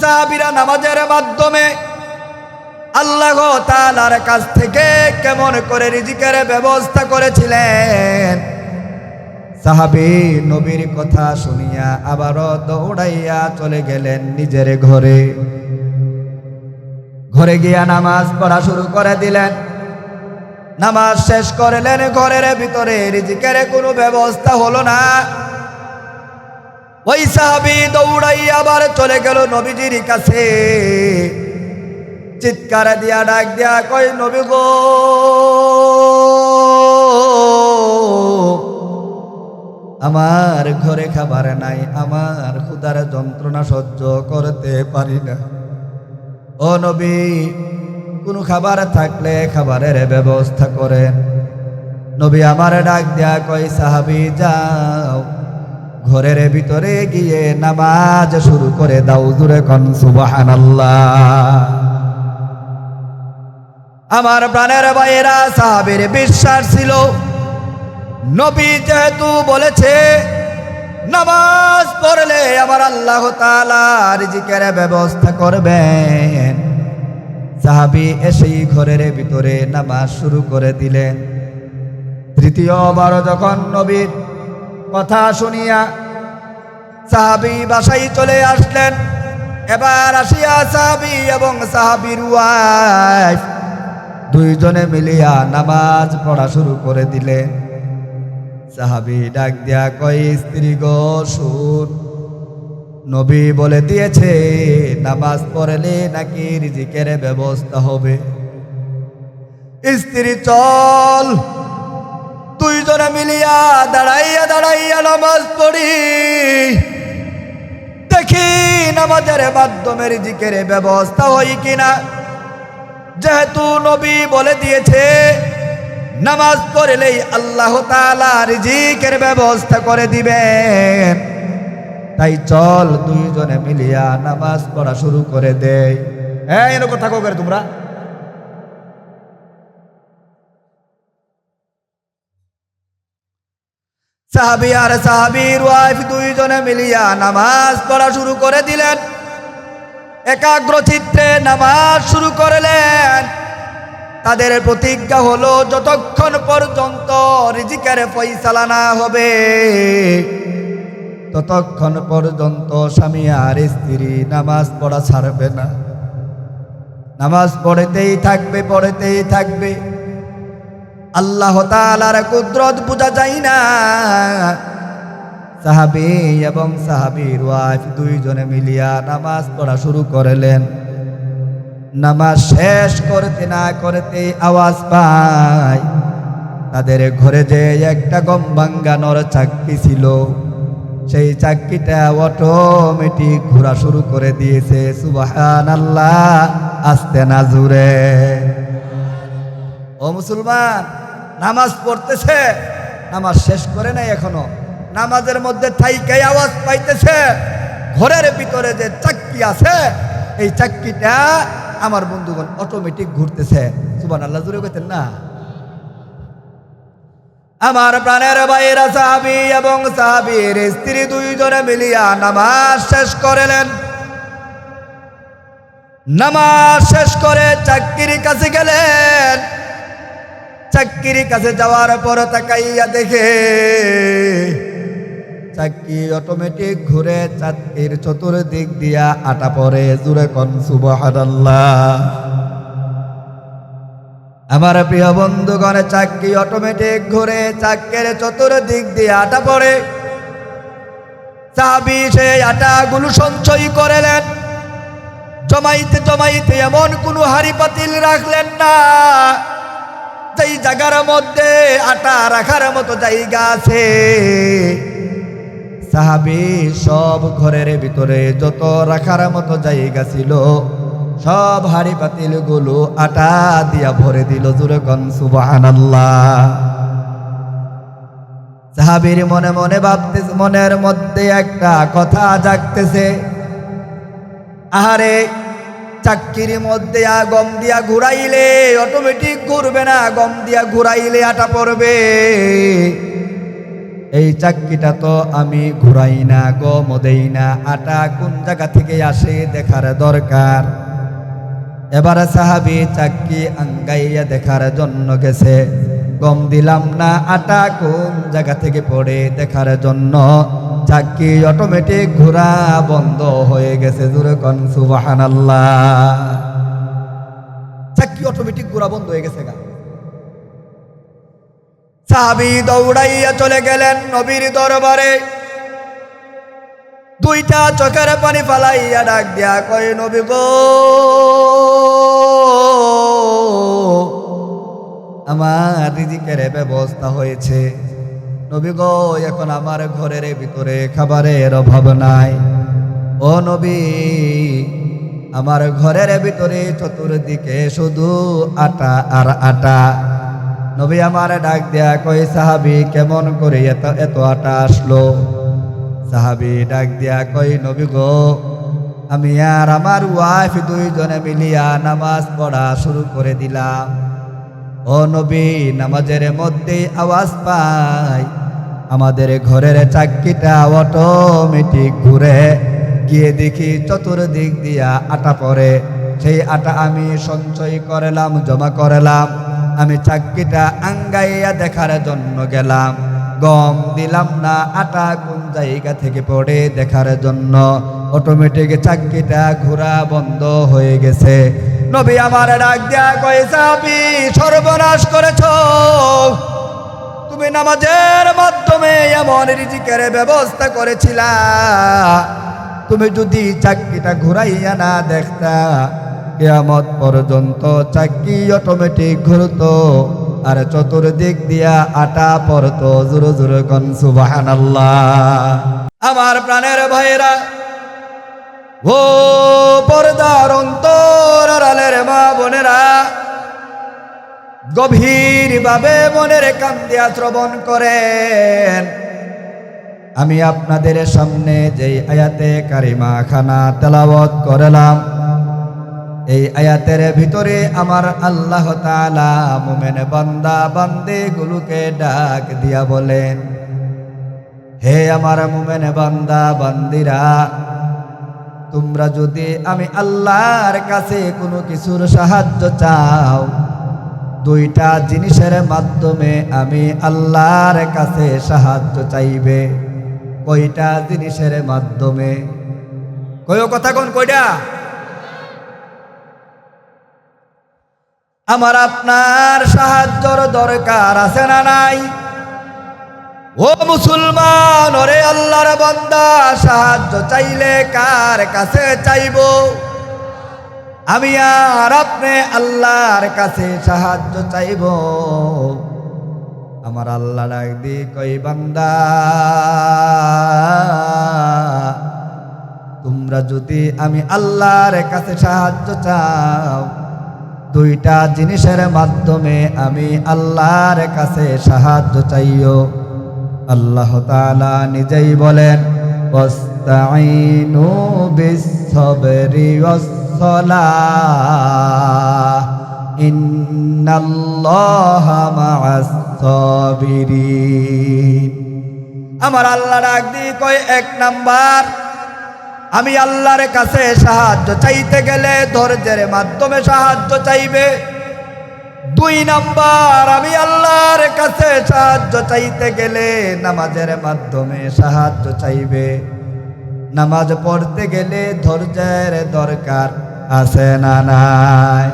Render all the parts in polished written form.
সাহাবীরা নামাজের মাধ্যমে আল্লাহ তাআলার কাছ থেকে কেমন করে রিজিকের ব্যবস্থা করেছিলেন। সাহাবী নবীর কথা শুনিয়া আবারও দৌড়াইয়া চলে গেলেন নিজের ঘরে। ঘরে গিয়া নামাজ পড়া শুরু করে দিলেন। নামাজ শেষ করলেন, ঘরের ভিতরে রিজিকের কোনো ব্যবস্থা হলো না। ওই সাহাবী দৌড়াইয়া আবার চলে গেল নবীজির কাছে। চিৎকার দিয়া ডাক দিয়া কয়, নবী গো, আমার ঘরে খাবার নাই, আমার ক্ষুধার যন্ত্রণা সহ্য করতে পারি না। ও নবী, কোনো খাবার থাকলে খাবারের ব্যবস্থা করেন। নবী আমার ডাক দিয়া কয়, সাহাবী যাও, ঘরের ভিতরে গিয়ে নামাজ শুরু করে দাও। জোরে কোন সুবহানাল্লাহ। আমার প্রাণের ভাইয়েরা, সাহাবীর বিশ্বাস ছিল নবী যেহেতু বলেছে নামাজ পড়লে আমার আল্লাহ তাআলা রিজিকের ব্যবস্থা করবেন, সাহাবী এসেই ঘরের ভিতরে নামাজ শুরু করে দিলেন। তৃতীয়বার যখন নবীর কথা শুনিয়া সাহাবী বাসায় চলে আসলেন, এবার আসিয়া সাহাবী এবং সাহাবীর ওয়াইফ দুইজনে মিলিয়া নামাজ পড়া শুরু করে দিলেন। সাহাবী ডাক দিয়া কয়, স্ত্রী গো শুন, নবী বলে দিয়েছে নামাজ পড়লে নাকি রিজিকের ব্যবস্থা হবে। স্ত্রী চল, দুইজনে মিলিয়া দাঁড়াইয়া দাঁড়াইয়া নামাজ পড়ি, দেখি নামাজের মাধ্যমে রিজিকের ব্যবস্থা হয় কিনা। যেহেতু নবী বলে দিয়েছে নামাজ পড়লেই আল্লাহ তাআলা রিজিকের ব্যবস্থা করে দিবেন, তাই চল দুইজনে মিলিয়া নামাজ পড়া শুরু করে দেই। এরকম কথা কো করে তোমরা। সাহাবী আর সাহাবীর ওয়াইফ দুইজনে মিলিয়া নামাজ পড়া শুরু করে দিলেন। একাগ্র চিত্তে নামাজ শুরু করলেন। তাদের প্রতিজ্ঞা হলো যতক্ষণ পর্যন্ত রিজিকের ফয়সালা না হবে ততক্ষণ পর্যন্ত স্বামী আর স্ত্রী নামাজ পড়া ছাড়বে না। নামাজ পড়তেই থাকবে, পড়তেই থাকবে। আল্লাহ তাআলার কুদরত বোঝা যায় না। সাহাবী এবং সাহাবীর ওয়াইফ দুইজনে মিলিয়া নামাজ পড়া শুরু করলেন। নামাজ শেষ করতে না করতে আওয়াজ পায় তাদের ঘরে যে একটা গম ভাঙ্গানোর চাক্কি ছিল, সেই চাক্কিটা অটোমেটিক ঘোরা শুরু করে দিয়েছে। সুবহানাল্লাহ, আস্তে না জোরে। ও মুসলমান, নামাজ পড়তেছে, নামাজ শেষ করে নাই এখনো, নামাজের মধ্যে থাইকাই আওয়াজ পাইতেছে ঘরের ভিতরে যে চাক্কি আছে এই চাক্কিটা আমার বন্ধুগণ অটোমেটিক ঘুরতেছে। সুবহানাল্লাহ জোরে কইতেন না? আমার প্রাণের ভাইয়েরা, সাহাবী এবং সাহাবীর স্ত্রী দুইজনে মিলিয়া নামাজ শেষ করলেন। নামাজ শেষ করে চাক্কির কাছে গেলেন। চাক্কির কাছে যাওয়ার পর তাকাইয়া দেখে চাক্কি অটোমেটিক ঘুরে চাক্কির চতুর্দিক দিয়া আটা পড়ে। জোরে কোন সুবহানাল্লাহ। আমার প্রিয় বন্ধুগণ, চাক্কি অটোমেটিক ঘুরে চাক্কির চতুর্দিক দিয়ে আটা পড়ে। সাহাবী সেই আটাগুলো সঞ্চয় করলেন। জমাইতে জমাইতে এমন কোনো হাড়ি পাতিল রাখলেন না যেই জায়গার মধ্যে আটা রাখার মতো জায়গা আছে। সাহাবী সব ঘরের ভিতরে যত রাখার মতো জায়গা ছিল সব হাড়ি পাতিল গুলো আটা দিয়া ভরে দিল। জোরে কোন সুবহানাল্লাহ। সাহাবীর মনে মনে ভাবতেছে, মনের মধ্যে একটা কথা জাগতেছে, আহারে চাক্কির মধ্যে গম দিয়া ঘুরাইলে অটোমেটিক ঘুরবে না, গম দিয়া ঘুরাইলে আটা পড়বে। এই চাক্কিটা তো আমি ঘুরাই না, গম দেই না, আটা কোন জায়গা থেকে আসে দেখার দরকার। এবার সাহাবী চাক্কি আঙ্গাইয়া দেখার জন্য গেছে, গম দিলাম না, আটা কোন জায়গা থেকে পড়ে দেখার জন্য চাক্কি অটোমেটিক ঘোরা বন্ধ হয়ে গেছে। জোরে কোন সুবহানাল্লাহ। চাক্কি অটোমেটিক ঘোরা বন্ধ হয়ে গেছে গা। সাহাবী দৌড়াইয়া চলে গেলেন নবীর দরবারে, দুইটা চোখের পানি ফালাইয়া ডাক দিয়া কয়, নবী গো, আমার রিজিকের ব্যবস্থা হয়েছে। নবী গো, এখন আমার ঘরের ভিতরে খাবারের অভাব নাই। ও নবী, আমার ঘরের ভিতরে চতুর্দিকে শুধু আটা আর আটা। নবী আমার ডাক দেয়া কই, সাহাবী কেমন করে এত আটা আসলো? সাহাবী ডাক দেয়া কই, নবী গো, আমি আর আমার ওয়াইফ দুইজনে মিলিয়া নামাজ পড়া শুরু করে দিলাম। ও নবী, নামাজের মধ্যে আওয়াজ পাই আমাদের ঘরের চাক্কিটা অটোমেটিক ঘুরে গিয়ে দেখি চতুর্দিক দিয়া আটা পড়ে। সেই আটা আমি সঞ্চয় করলাম, জমা করলাম। আমি চাক্কিটা আঙ্গাইয়া দেখার জন্য গেলাম, গম দিলাম না, আটা কোন জায়গা থেকে পড়ে দেখার জন্য অটোমেটিক চাক্কিটা ঘোরা বন্ধ হয়ে গেছে। নবী আমার ডাক দেয়া কয়, সাহাবী সর্বনাশ করেছো। তুমি নামাজের মাধ্যমে এমন রিজিকের ব্যবস্থা করেছিলা, তুমি যদি চাক্কিটা ঘুরাইয়া না দেখতা, কিয়ামত পর্যন্ত চাক্কি অটোমেটিক ঘুরতো আর চতুর্দিক দিয়া আটা পড়তো। জোরে জোরে কোন সুবহানাল্লাহ। আমার প্রাণের ভাইরা, ও পর্দার অন্তর আড়ালের মা বোনেরা, গভীরভাবে মনের কান দিয়া শ্রবণ করেন। আমি আপনাদের সামনে যেই আয়াতে কারিমা খানা তেলাওয়াত করলাম, এই আয়াতের ভিতরে আমার আল্লাহ তাআলা মুমিন বান্দা বান্দিগুলোকে ডাক দিয়া বলেন, হে আমার মুমিন বান্দা বান্দিরা, তোমরা যদি আমি আল্লাহর কাছে কোনো কিছুর সাহায্য চাও, দুইটা জিনিসের মাধ্যমে আমি আল্লাহর কাছে সাহায্য চাইবে। কয়টা জিনিসের মাধ্যমে? কয় কথা কোন কয়টা? আমার আপনার সাহায্যর দরকার আছে না নাই? ও মুসলমান, ওরে আল্লাহর বান্দা, সাহায্য চাইলে কার কাছে চাইব? আমি আর আপনি আল্লাহর কাছে সাহায্য চাইব। আমার আল্লাহ ডাক দি কই, বান্দা, তোমরা যদি আমি আল্লাহর কাছে সাহায্য চাও, দুইটা জিনিসের মাধ্যমে আমি আল্লাহর কাছে সাহায্য চাইও। আল্লাহ তাআলা নিজেই বলেন, ওয়াস্তাঈনু বিস-সাবরি ওয়াস-সালাহ ইন্নাল্লাহা মা'আস-সাবিরিন। আমার আল্লাহ ডাক দিয়ে কয়, এক নাম্বার, আমি আল্লাহর কাছে সাহায্য চাইতে গেলে ধৈর্যের মাধ্যমে সাহায্য চাইবে। দুই নাম্বার, আমি আল্লাহর কাছে সাহায্য চাইতে গেলে নামাজের মাধ্যমে সাহায্য চাইবে। নামাজ পড়তে গেলে ধৈর্যের দরকার আছে না নাই?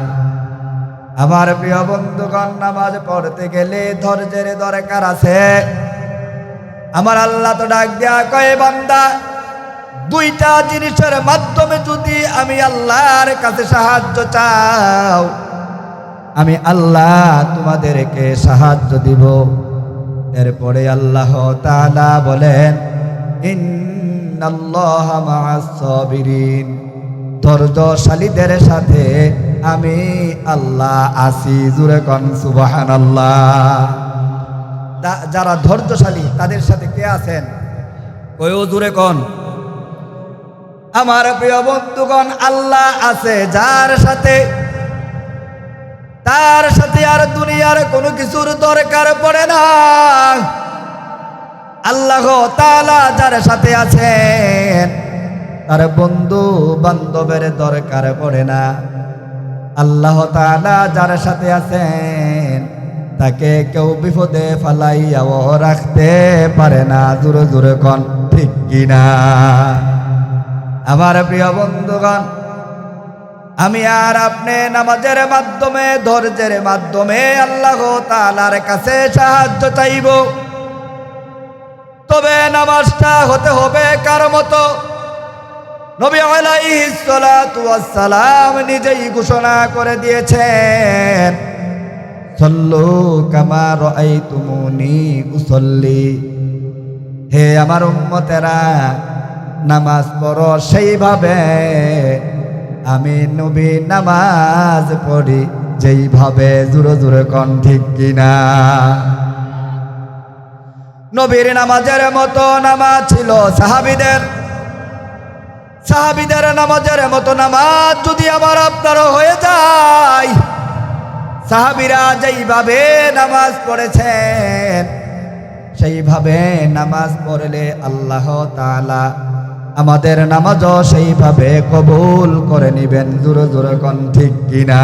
আমার প্রিয় বন্ধুগণ, নামাজ পড়তে গেলে ধৈর্যের দরকার আছে। আমার আল্লাহ তো ডাক দেয়া কয়, বান্দা, দুইটা জিনিসের মাধ্যমে যদি আমি আল্লাহর কাছে সাহায্য চাও, আমি আল্লাহ তোমাদেরকে সাহায্য দিব। এরপরে আল্লাহ তাআলা বলেন, ইন্নাল্লাহা মা'আস-সাবিরিন, ধৈর্যশালীদের সাথে আমি আল্লাহ আছি। জোরে কোন সুবহানাল্লাহ। যারা ধৈর্যশালী তাদের সাথে কে আছেন? কয়ও জোরে কোন। আমার প্রিয় বন্ধুগণ, আল্লাহ আছে যার সাথে, তার সাথে আর দুনিয়ার কোনো কিছুর দরকার পড়ে না। আল্লাহ তাআলা যার সাথে আছেন তার বন্ধু বান্ধবের দরকার পড়ে না। আল্লাহ তাআলা যার সাথে আছেন তাকে কেউ বিপদে ফালাইয়াও রাখতে পারে না। জোরে জোরে কোন ঠিক কিনা? আমার প্রিয় বন্ধুগণ, আমি আর আপনি নামাজের মাধ্যমে ধৈর্যের মাধ্যমে আল্লাহ তাআলার কাছে সাহায্য চাইব। তবে নামাজটা হতে হবে কার মতো? নবী আলাইহিস সালাতু ওয়াস সালাম নিজেই ঘোষণা করে দিয়েছেন, সল্লু কামা রাআইতুমুনি উসাল্লি। হে আমার উম্মতেরা, নামাজ পড়ো সেইভাবে আমি নবী নামাজ পড়ি যেইভাবে। জোরে জোরে কোন ঠিক কিনা? নবীর নামাজের মতো নামাজ ছিল সাহাবীদের। সাহাবীদের নামাজের মতো নামাজ যদি আমার আপনারও হয়ে যায়, সাহাবীরা যেইভাবে নামাজ পড়েছেন সেইভাবে নামাজ পড়লে আল্লাহ তাআলা আমাদের নামাজও সেইভাবে কবুল করে নিবেন। জোরে জোরে কোন ঠিক কিনা?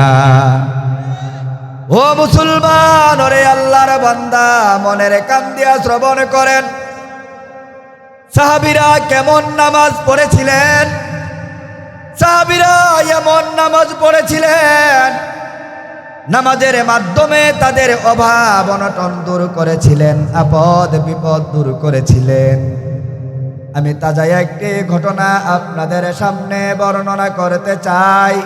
ও মুসলমান, ওরে আল্লাহর বান্দা, মনের কান দিয়া শ্রবণ করেন। সাহাবীরা কেমন নামাজ পড়েছিলেন? সাহাবীরা এমন নামাজ পড়েছিলেন, নামাজের মাধ্যমে তাদের অভাব অনটন দূর করেছিলেন, আপদ বিপদ দূর করেছিলেন। আমি তাজা একটি ঘটনা আপনাদের সামনে বর্ণনা করতে চাই।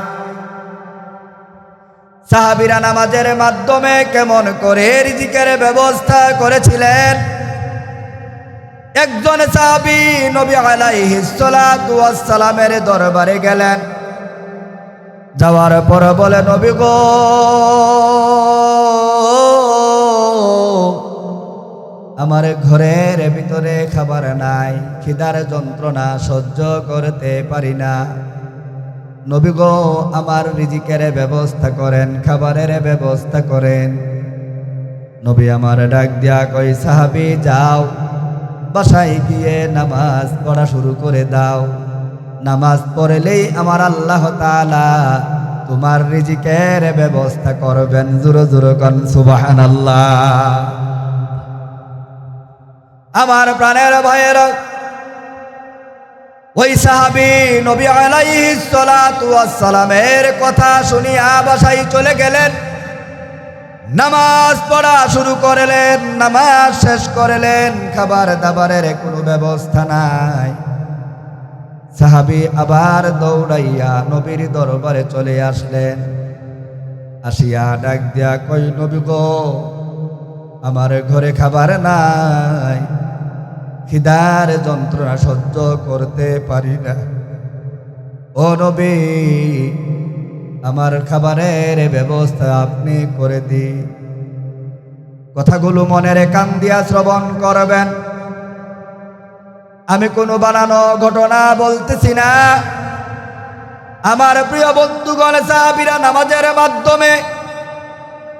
সাহাবীরা নামাজের মাধ্যমে কেমন করে রিজিকের ব্যবস্থা করেছিলেন। একজন সাহাবী নবী আলাইহিস সালাতু ওয়াস সালামের দরবারে গেলেন। যাওয়ার পর বলে, নবী গো, আমার ঘরের ভিতরে খাবার নাই, খিদার যন্ত্রণা সহ্য করতে পারি না। নবী গো, আমার রিজিকের ব্যবস্থা করেন, খাবারের ব্যবস্থা করেন। নবী আমার ডাক দিয়া কই, সাহাবী যাও, বাসায় গিয়ে নামাজ পড়া শুরু করে দাও। নামাজ পড়লেই আমার আল্লাহ তাআলা তোমার রিজিকের ব্যবস্থা করবেন। জোরে জোরে কোন সুবহানাল্লাহ। আমার প্রাণের ভাইয়েরা, ওই সাহাবী নবী আলাইহিস সালাতু ওয়াস সালামের কথা শুনিয়া বাসায় চলে গেলেন। নামাজ পড়া শুরু করলেন, নামাজ শেষ করলেন, খাবার দাবারের কোনো ব্যবস্থা নাই। সাহাবী আবার দৌড়াইয়া নবীর দরবারে চলে আসলেন। আসিয়া ডাক দিয়া কই, নবী গো, আমার ঘরে খাবার নাই, খিদার যন্ত্রণা সহ্য করতে পারি না। ও নবী, আমার খাবারের ব্যবস্থা আপনি করে দিন। কথাগুলো মনের কান দিয়া শ্রবণ করবেন। আমি কোনো বানানো ঘটনা বলতেছি না। আমার প্রিয় বন্ধুগণ, সাহাবীরা নামাজের মাধ্যমে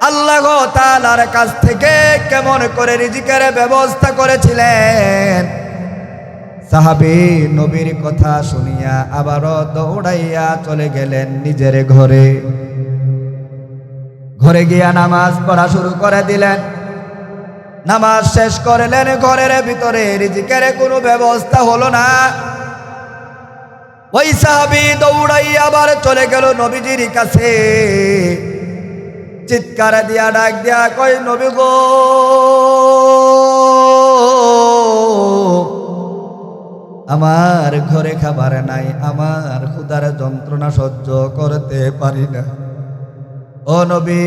আল্লাহ তাআলার কাছ থেকে কেমন করে রিজিকের ব্যবস্থা করেছিলেন। সাহাবী নবীর কথা শুনিয়া আবারও দৌড়াইয়া চলে গেলেন নিজের ঘরে। ঘরে গিয়া নামাজ পড়া শুরু করে দিলেন। নামাজ শেষ করলেন, ঘরের ভিতরে রিজিকের কোনো ব্যবস্থা হলো না। ওই সাহাবী দৌড়াইয়া আবার চলে গেল নবীজির কাছে। চিৎকার দিয়া ডাক দিয়া কই, নবী গো, আমার ঘরে খাবার নাই, আমার ক্ষুধার যন্ত্রণা সহ্য করতে পারি না। ও নবী,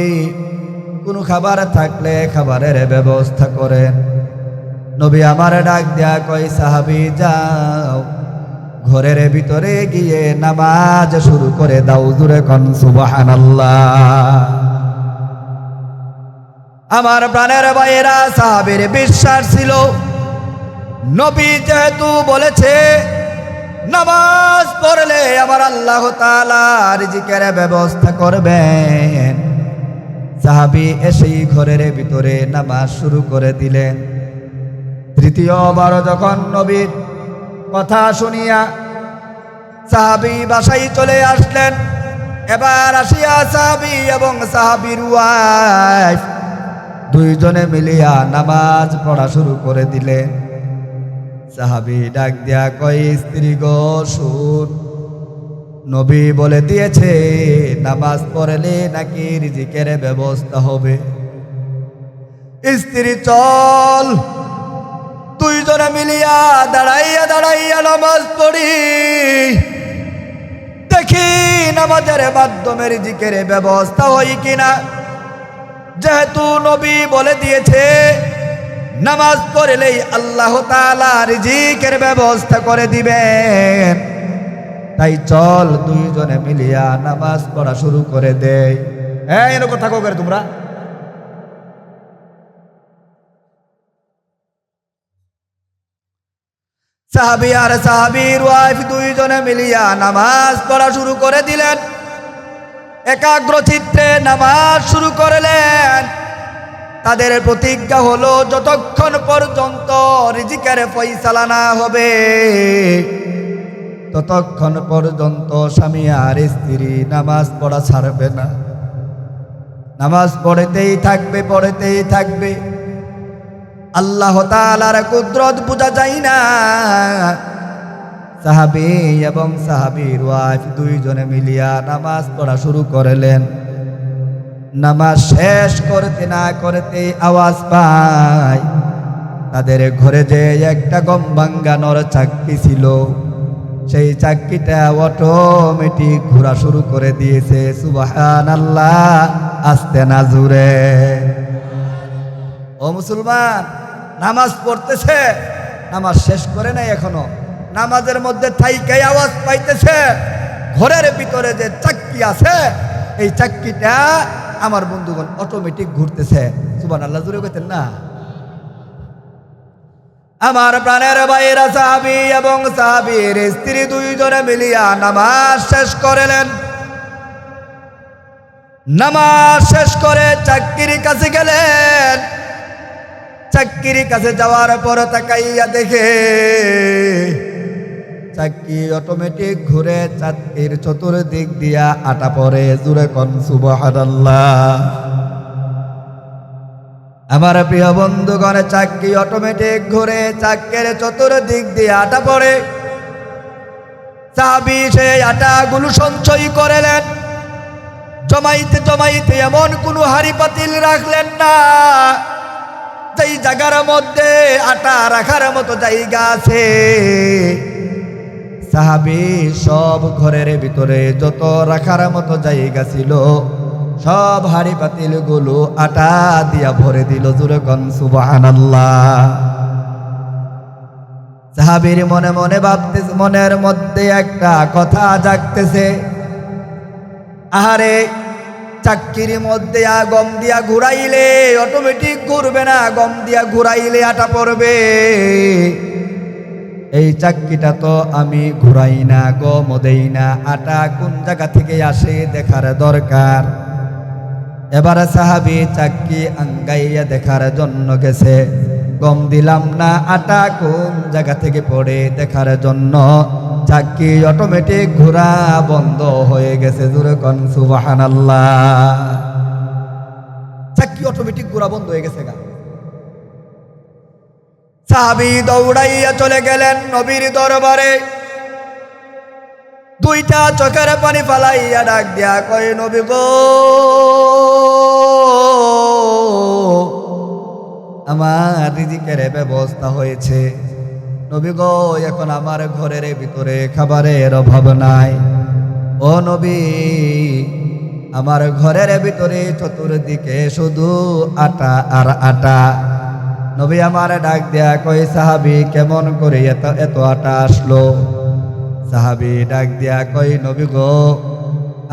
কোনো খাবার থাকলে খাবারের ব্যবস্থা করেন। নবী আমার ডাক দিয়া কই, সাহাবী যাও, ঘরের ভিতরে গিয়ে নামাজ শুরু করে দাও। জোরে কোন সুবহানাল্লাহ। আমার প্রাণের ভাইয়েরা, সাহাবীর বিশ্বাস ছিল, নবী যেহেতু বলেছে নামাজ পড়লে আমার আল্লাহ তাআলা রিজিকের ব্যবস্থা করবেন, সাহাবী এসেই ঘরের ভিতরে নামাজ শুরু করে দিলেন। তৃতীয়বার যখন নবীর কথা শুনিয়া সাহাবী বাসায় চলে আসলেন। এবার আসিয়া সাহাবী এবং সাহাবীর ওয়াইফ দুইজনে মিলিয়া নামাজ পড়া শুরু করে দিলেন। সাহাবী ডাক দিয়া কয়, স্ত্রী গো শুন, নবী বলে দিয়েছে নামাজ পড়লে নাকি রিজিকের ব্যবস্থা হবে। স্ত্রী চল, দুইজনে মিলিয়া দাঁড়াইয়া দাঁড়াইয়া নামাজ পড়ি, দেখি নামাজের মাধ্যমে রিজিকের ব্যবস্থা হয় কিনা। যেহেতু নবী বলে দিয়েছে নামাজ পড়লেই আল্লাহ তাআলা রিজিকের ব্যবস্থা করে দিবেন, তাই চল দুইজনে মিলিয়া নামাজ পড়া শুরু করে দেই। হ্যাঁ, এর কথা কো করে তোমরা। সাহাবী আর সাহাবীর ওয়াইফ দুইজনে মিলিয়া নামাজ পড়া শুরু করে দিলেন। একাগ্র চিত্তে নামাজ শুরু করলেন। তাদের প্রতিজ্ঞা হলো যতক্ষণ পর্যন্ত রিজিকের ফয়সালা না হবে ততক্ষণ পর্যন্ত স্বামী আর স্ত্রী নামাজ পড়া ছাড়বে না। নামাজ পড়তেই থাকবে, পড়তেই থাকবে। আল্লাহ তাআলার কুদরত বোঝা যায় না। সাহাবী এবং সাহাবীর ওয়াইফ দুইজনে মিলিয়া নামাজ পড়া শুরু করলেন। নামাজ শেষ করতে না করতে আওয়াজ পায় তাদের ঘরে যে একটা গম ভাঙ্গানোর চাক্কি ছিল, সেই চাক্কিটা অটোমেটিক ঘোরা শুরু করে দিয়েছে। সুবহানাল্লাহ, আস্তে না জোরে। ও মুসলমান, নামাজ পড়তেছে, নামাজ শেষ করে নাই এখনো, নামাজের মধ্যে থাইকাই আওয়াজ পাইতেছে ঘরের ভিতরে যে চাক্কি আছে এই চাক্কিটা আমার বন্ধুগণ অটোমেটিক ঘুরতেছে। সুবহানাল্লাহ জোরে কইতেন না? আমার প্রাণের ভাইয়েরা, সাহাবী এবং সাহাবীর স্ত্রী দুইজনে মিলিয়া নামাজ শেষ করলেন। নামাজ শেষ করে চাক্কির কাছে গেলেন। চাক্কির কাছে যাওয়ার পর তাকাইয়া দেখে চাক্কি অটোমেটিক ঘুরে চাক্কির চতুর্দিক দিয়া আটা পড়ে। জোরে কোন সুবহানাল্লাহ। আমার প্রিয় বন্ধুগণ, চাক্কি অটোমেটিক ঘুরে চাক্কির চতুর্দিক দিয়ে আটা পড়ে। সাহাবী সেই আটাগুলো সঞ্চয় করলেন। জমাইতে জমাইতে এমন কোনো হাড়ি পাতিল রাখলেন না যেই জায়গার মধ্যে আটা রাখার মতো জায়গা আছে। সাহাবী সব ঘরের ভিতরে যত রাখার মতো জায়গা ছিল সব হাড়ি পাতিল গুলো আটা দিয়া ভরে দিল। জোরে কোন সুবহানাল্লাহ। সাহাবীর মনে মনে ভাবতেছে, মনের মধ্যে একটা কথা জাগতেছে, আহারে চাক্কির মধ্যে গম দিয়া ঘুরাইলে অটোমেটিক ঘুরবে না, গম দিয়া ঘুরাইলে আটা পড়বে। এই চাক্কিটা তো আমি ঘুরাই না, গম দেই না, আটা কোন জায়গা থেকে আসে দেখার দরকার। এবার সাহাবী চাক্কি আঙ্গাইয়া দেখার জন্য গেছে। গম দিলাম না, আটা কোন জায়গা থেকে পড়ে দেখার জন্য চাক্কি অটোমেটিক ঘোরা বন্ধ হয়ে গেছে। জোরে কোন সুবহানাল্লাহ। চাক্কি অটোমেটিক ঘোরা বন্ধ হয়ে গেছে। সাহাবী দৌড়াইয়া চলে গেলেন নবীর দরবারে। দুইটা চোখের পানি ফালাইয়া ডাক দিয়া কয়, নবী গো, আমার রিজিকের ব্যবস্থা হয়েছে। নবী গো, এখন আমার ঘরের ভিতরে খাবারের অভাব নাই। ও নবী, আমার ঘরের ভিতরে চতুর্দিকে শুধু আটা আর আটা। নবী আমার ডাক দেয়া কই, সাহাবী কেমন করে এত আটা আসলো? সাহাবী ডাক দেয়া কই, নবী গো,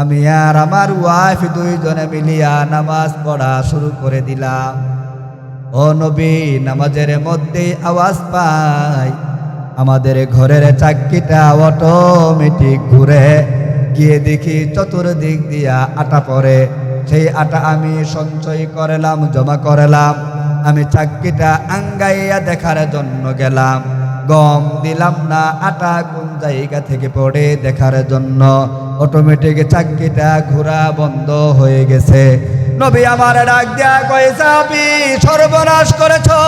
আমি আর আমার ওয়াইফ দুইজনে মিলিয়া নামাজ পড়া শুরু করে দিলাম। ও নবী, নামাজের মধ্যে আওয়াজ পাই আমাদের ঘরের চাক্কিটা অটোমেটিক ঘুরে গিয়ে দেখি চতুর্দিক দিয়া আটা পড়ে। সেই আটা আমি সঞ্চয় করলাম, জমা করলাম। আমি চাক্কিটা আঙ্গাইয়া দেখার জন্য গেলাম, গম দিলাম না, আটা কোন জায়গা থেকে পড়ে দেখার জন্য অটোমেটিক চাক্কিটা ঘোরা বন্ধ হয়ে গেছে। নবী আমার ডাক দিয়া কয়, সাহাবী সর্বনাশ করেছো,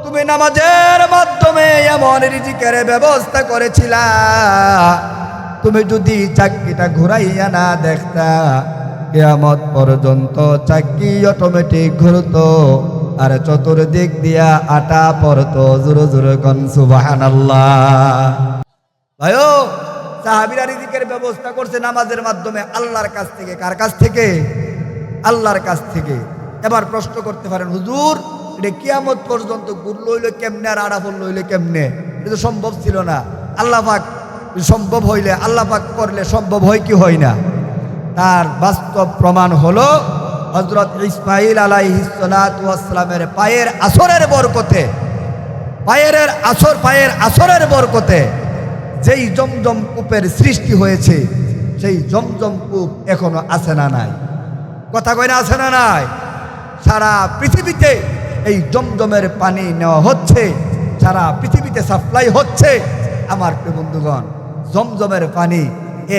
তুমি নামাজের মাধ্যমে এমন রিজিকের ব্যবস্থা করেছিলা, তুমি যদি চাক্কিটা ঘুরাইয়া না দেখতা কিয়ামত পর্যন্ত চাক্কি অটোমেটিক ঘুরতো আর চতুর্দিক দিয়া আটা পড়তো। জোরে জোরে কোন সুবহানাল্লাহ। ভাইও, সাহাবীরা রিজিকের ব্যবস্থা করছে নামাজের মাধ্যমে আল্লাহর কাছ থেকে। কার কাছ থেকে? আল্লাহর কাছ থেকে। এবার প্রশ্ন করতে পারেন, হুজুর এটা কিয়ামত পর্যন্ত ঘুরলো হইলে কেমনে আর আড়া পড়লো হইলে কেমনে? এটা তো সম্ভব ছিল না। আল্লাহ পাক সম্ভব হইলে, আল্লাহ পাক করলে সম্ভব হয় কি হয় না? তার বাস্তব প্রমাণ হলো হযরত ইসমাঈল আলাইহিস সালাতু ওয়াস সালামের পায়ের আসরের বরকতে, পায়ের আসরের বরকতে যেই জমজম কূপের সৃষ্টি হয়েছে, সেই জমজম কূপ এখনো আছে না নাই? কথা কয় না, আছে না নাই? সারা পৃথিবীতে এই জমজমের পানি নেওয়া হচ্ছে, সারা পৃথিবীতে সাপ্লাই হচ্ছে। আমার প্রিয় বন্ধুগণ, জমজমের পানি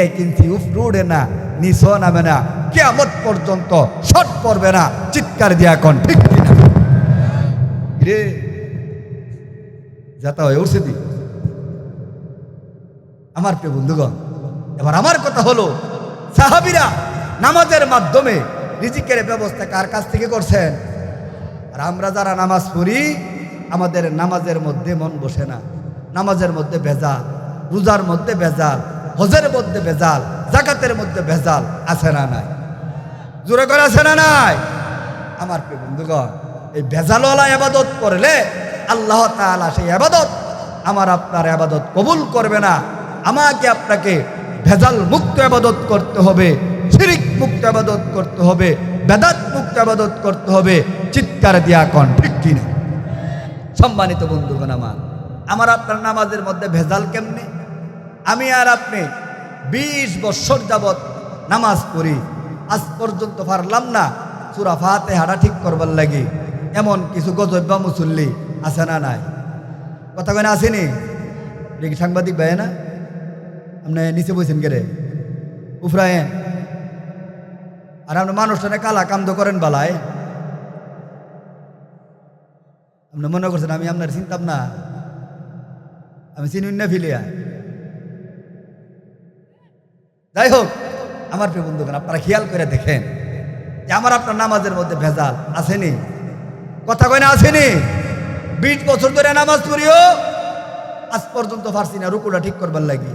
1 ইঞ্চি উপরে না, নিচে নামে না, কিয়ামত পর্যন্ত শর্ট পড়বে না। চিৎকার দিয়া কোন ঠিক কিনা? রে যাতা হয়ে উঠছে দি। আমার প্রিয় বন্ধুগণ, এবার আমার কথা হলো, সাহাবীরা নামাজের মাধ্যমে রিজিকের ব্যবস্থা কার কাছ থেকে করছেন? আর আমরা যারা নামাজ পড়ি, আমাদের নামাজের মধ্যে মন বসে না, নামাজের মধ্যে ভেজাল, রোজার মধ্যে ভেজাল, হজের মধ্যে ভেজাল, যাকাতের মধ্যে ভেজাল, আছে না নাই? জোরে করে আছে না নাই? আমার প্রিয় বন্ধুগণ, এই ভেজালওয়ালা ইবাদত করলে আল্লাহ তাআলা সেই ইবাদত, আমার আপনার ইবাদত কবুল করবে না। আমাকে আপনাকে ভেজাল মুক্ত ইবাদত করতে হবে, শিরিক মুক্ত ইবাদত করতে হবে, বেদাত মুক্ত ইবাদত করতে হবে। চিৎকার দিয়া কোন ঠিক কিনা? সম্মানিত বন্ধুগণ, আমার আপনার নামাজের মধ্যে ভেজাল কেমনে? আমি আর আপনি 20 বছর যাবত নামাজ পড়ি, আজ পর্যন্ত পারলাম না সূরা ফাতিহাটা ঠিক করবার লাগি। এমন কিছু গজব্বা মুসল্লি আছে না নাই? কথা কয় না, আসেনি? দেখি সাংবাদিক ভাই না, আপনি নিচে বসেন কে রে উফরায়, আর আপনি মানুষটা কালা কামদ করেন বালায়। আপনি মনে করছেন আমি আপনার চিন্তাম না? আমি চিনুন না ফিলিয়া। যাই হোক, আমার প্রিয় বন্ধুগণ, আপনারা খেয়াল করে দেখেন যে আমার আপনার নামাজের মধ্যে ভেজাল আসেনি? কথা কয় না, আসেনি? 20 বছর ধরে নামাজ পড়িও, আজ পর্যন্ত পারছি না রুকুটা ঠিক করবার লাগি,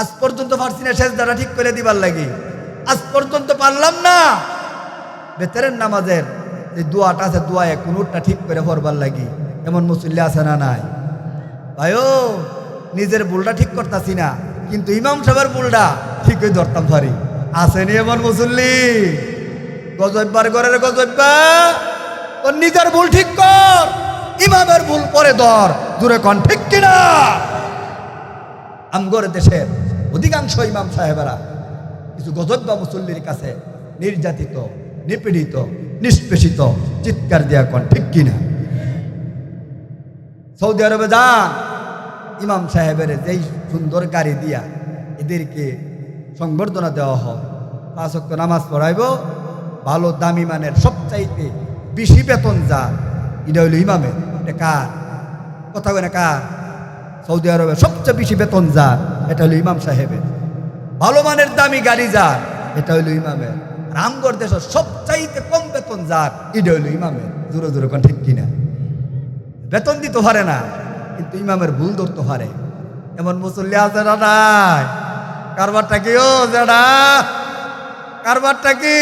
আজ পর্যন্ত পারছি না সেজদাটা ঠিক করে দিবার লাগি, আজ পর্যন্ত পারলাম না বেতেরের নামাজের যে দোয়াটা আছে, দোয়ায় কুনুতটা ঠিক করে পড়বার লাগি। এমন মুসল্লি আছে না নাই? ভাইও, নিজের ভুলটা ঠিক করতেছি না, কিন্তু ইমাম সাহেবের ভুলটা ঠিকই ধরতাম পারি। আসেনি এমন মুসল্লি? গজব্বার ঘরের গজব্বা, তোর নিজের ভুল ঠিক কর, ইমামের ভুল পরে ধর। জোরে কোন ঠিক কিনা? আমগর দেশের অধিকাংশ ইমাম সাহেবেরা কিছু গজব্বা মুসল্লির কাছে নির্যাতিত, নিপীড়িত, নিষ্পেষিত। চিৎকার দিয়া কোন ঠিক কিনা? সৌদি আরবে যান, ইমাম সাহেবের যেই সুন্দর গাড়ি দিয়া এদেরকে সংবর্ধনা দেওয়া হয়, 5 ওয়াক্ত নামাজ পড়াইব, ভালো দামি মানের সবচাইতে বেশি বেতন যা, এটা হইল ইমামের। এটা কার কথা? বলে কার? সৌদি আরবে সবচেয়ে বেশি বেতন যা, এটা হইল ইমাম সাহেবের। ভালো মানের দামি গাড়ি যার, এটা হইল ইমামের। রামগড় দেশের সবচাইতে কম বেতন যার, এটা হইল ইমামের। জোরে জোরে কোন ঠিক কিনা? বেতন দিতে পারে না, কিন্তু ইমামের ভুল ধরতে পারে। এমন মুসল্লি আছে না নাই? কারবারটা কি? ও জেডা, কারবারটা কি?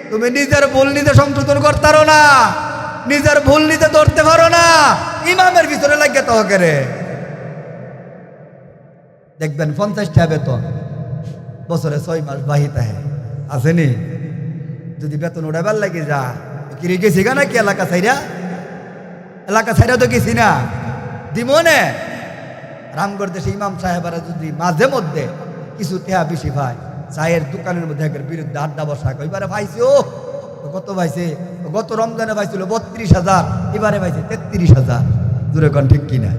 তুমি নিজের ভুল নিজে সংশোধন করতে পারো না, নিজের ভুল নিজে ধরতে পারো না, ইমামের ভিতরে লাগিয়ে তো রে। দেখবেন 50 টাকা বেতন, বছরে 6 মাস বাহিত আসেনি? যদি বেতন উঠাবার লাগে যা কি গেছি গা নাকি এলাকা ছাইরা? এলাকা ছাইরা তো গেছি না, দিমনে। রামগড় দেশে ইমাম সাহেবরা যদি মাঝে মধ্যে কিছু টেহা বেশি পায়, চায়ের দোকানের মধ্যে একের বিরুদ্ধে আড্ডা বসা, কইবারে পাইছে ও কত পাইছে গত রমজানে পাইছিল 32,000, এবারে পাইছে 33,000। জোরে কোন ঠিক কিনা?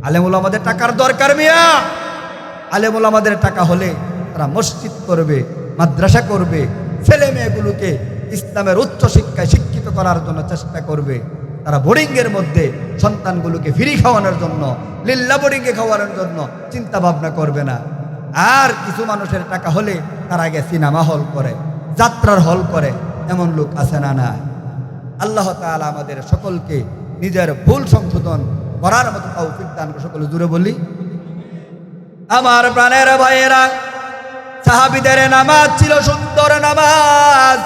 আলেমুল আমাদের টাকার দরকার মিয়া। আলেমুল আমাদের টাকা হলে তারা মসজিদ করবে, মাদ্রাসা করবে, ছেলে মেয়েগুলোকে ইসলামের উচ্চ শিক্ষায় শিক্ষিত করার জন্য চেষ্টা করবে। তারা বোর্ডিংয়ের মধ্যে সন্তানগুলোকে ফ্রি খাওয়ানোর জন্য, লিল্লা বোর্ডিংয়ে খাওয়ানোর জন্য চিন্তা ভাবনা করবে না। আর কিছু মানুষের টাকা হলে তারা আগে সিনেমা হল করে, যাত্রার হল করে, এমন লোক আছে না? না। আল্লাহ তাআলা আমাদের সকলকে নিজের ভুল সংশোধন করার মতো তৌফিক দান করে। সকলে জুড়ে বলি আমার প্রাণের ভাইয়েরা, সাহাবীদের নামাজ ছিল সুন্দর নামাজ।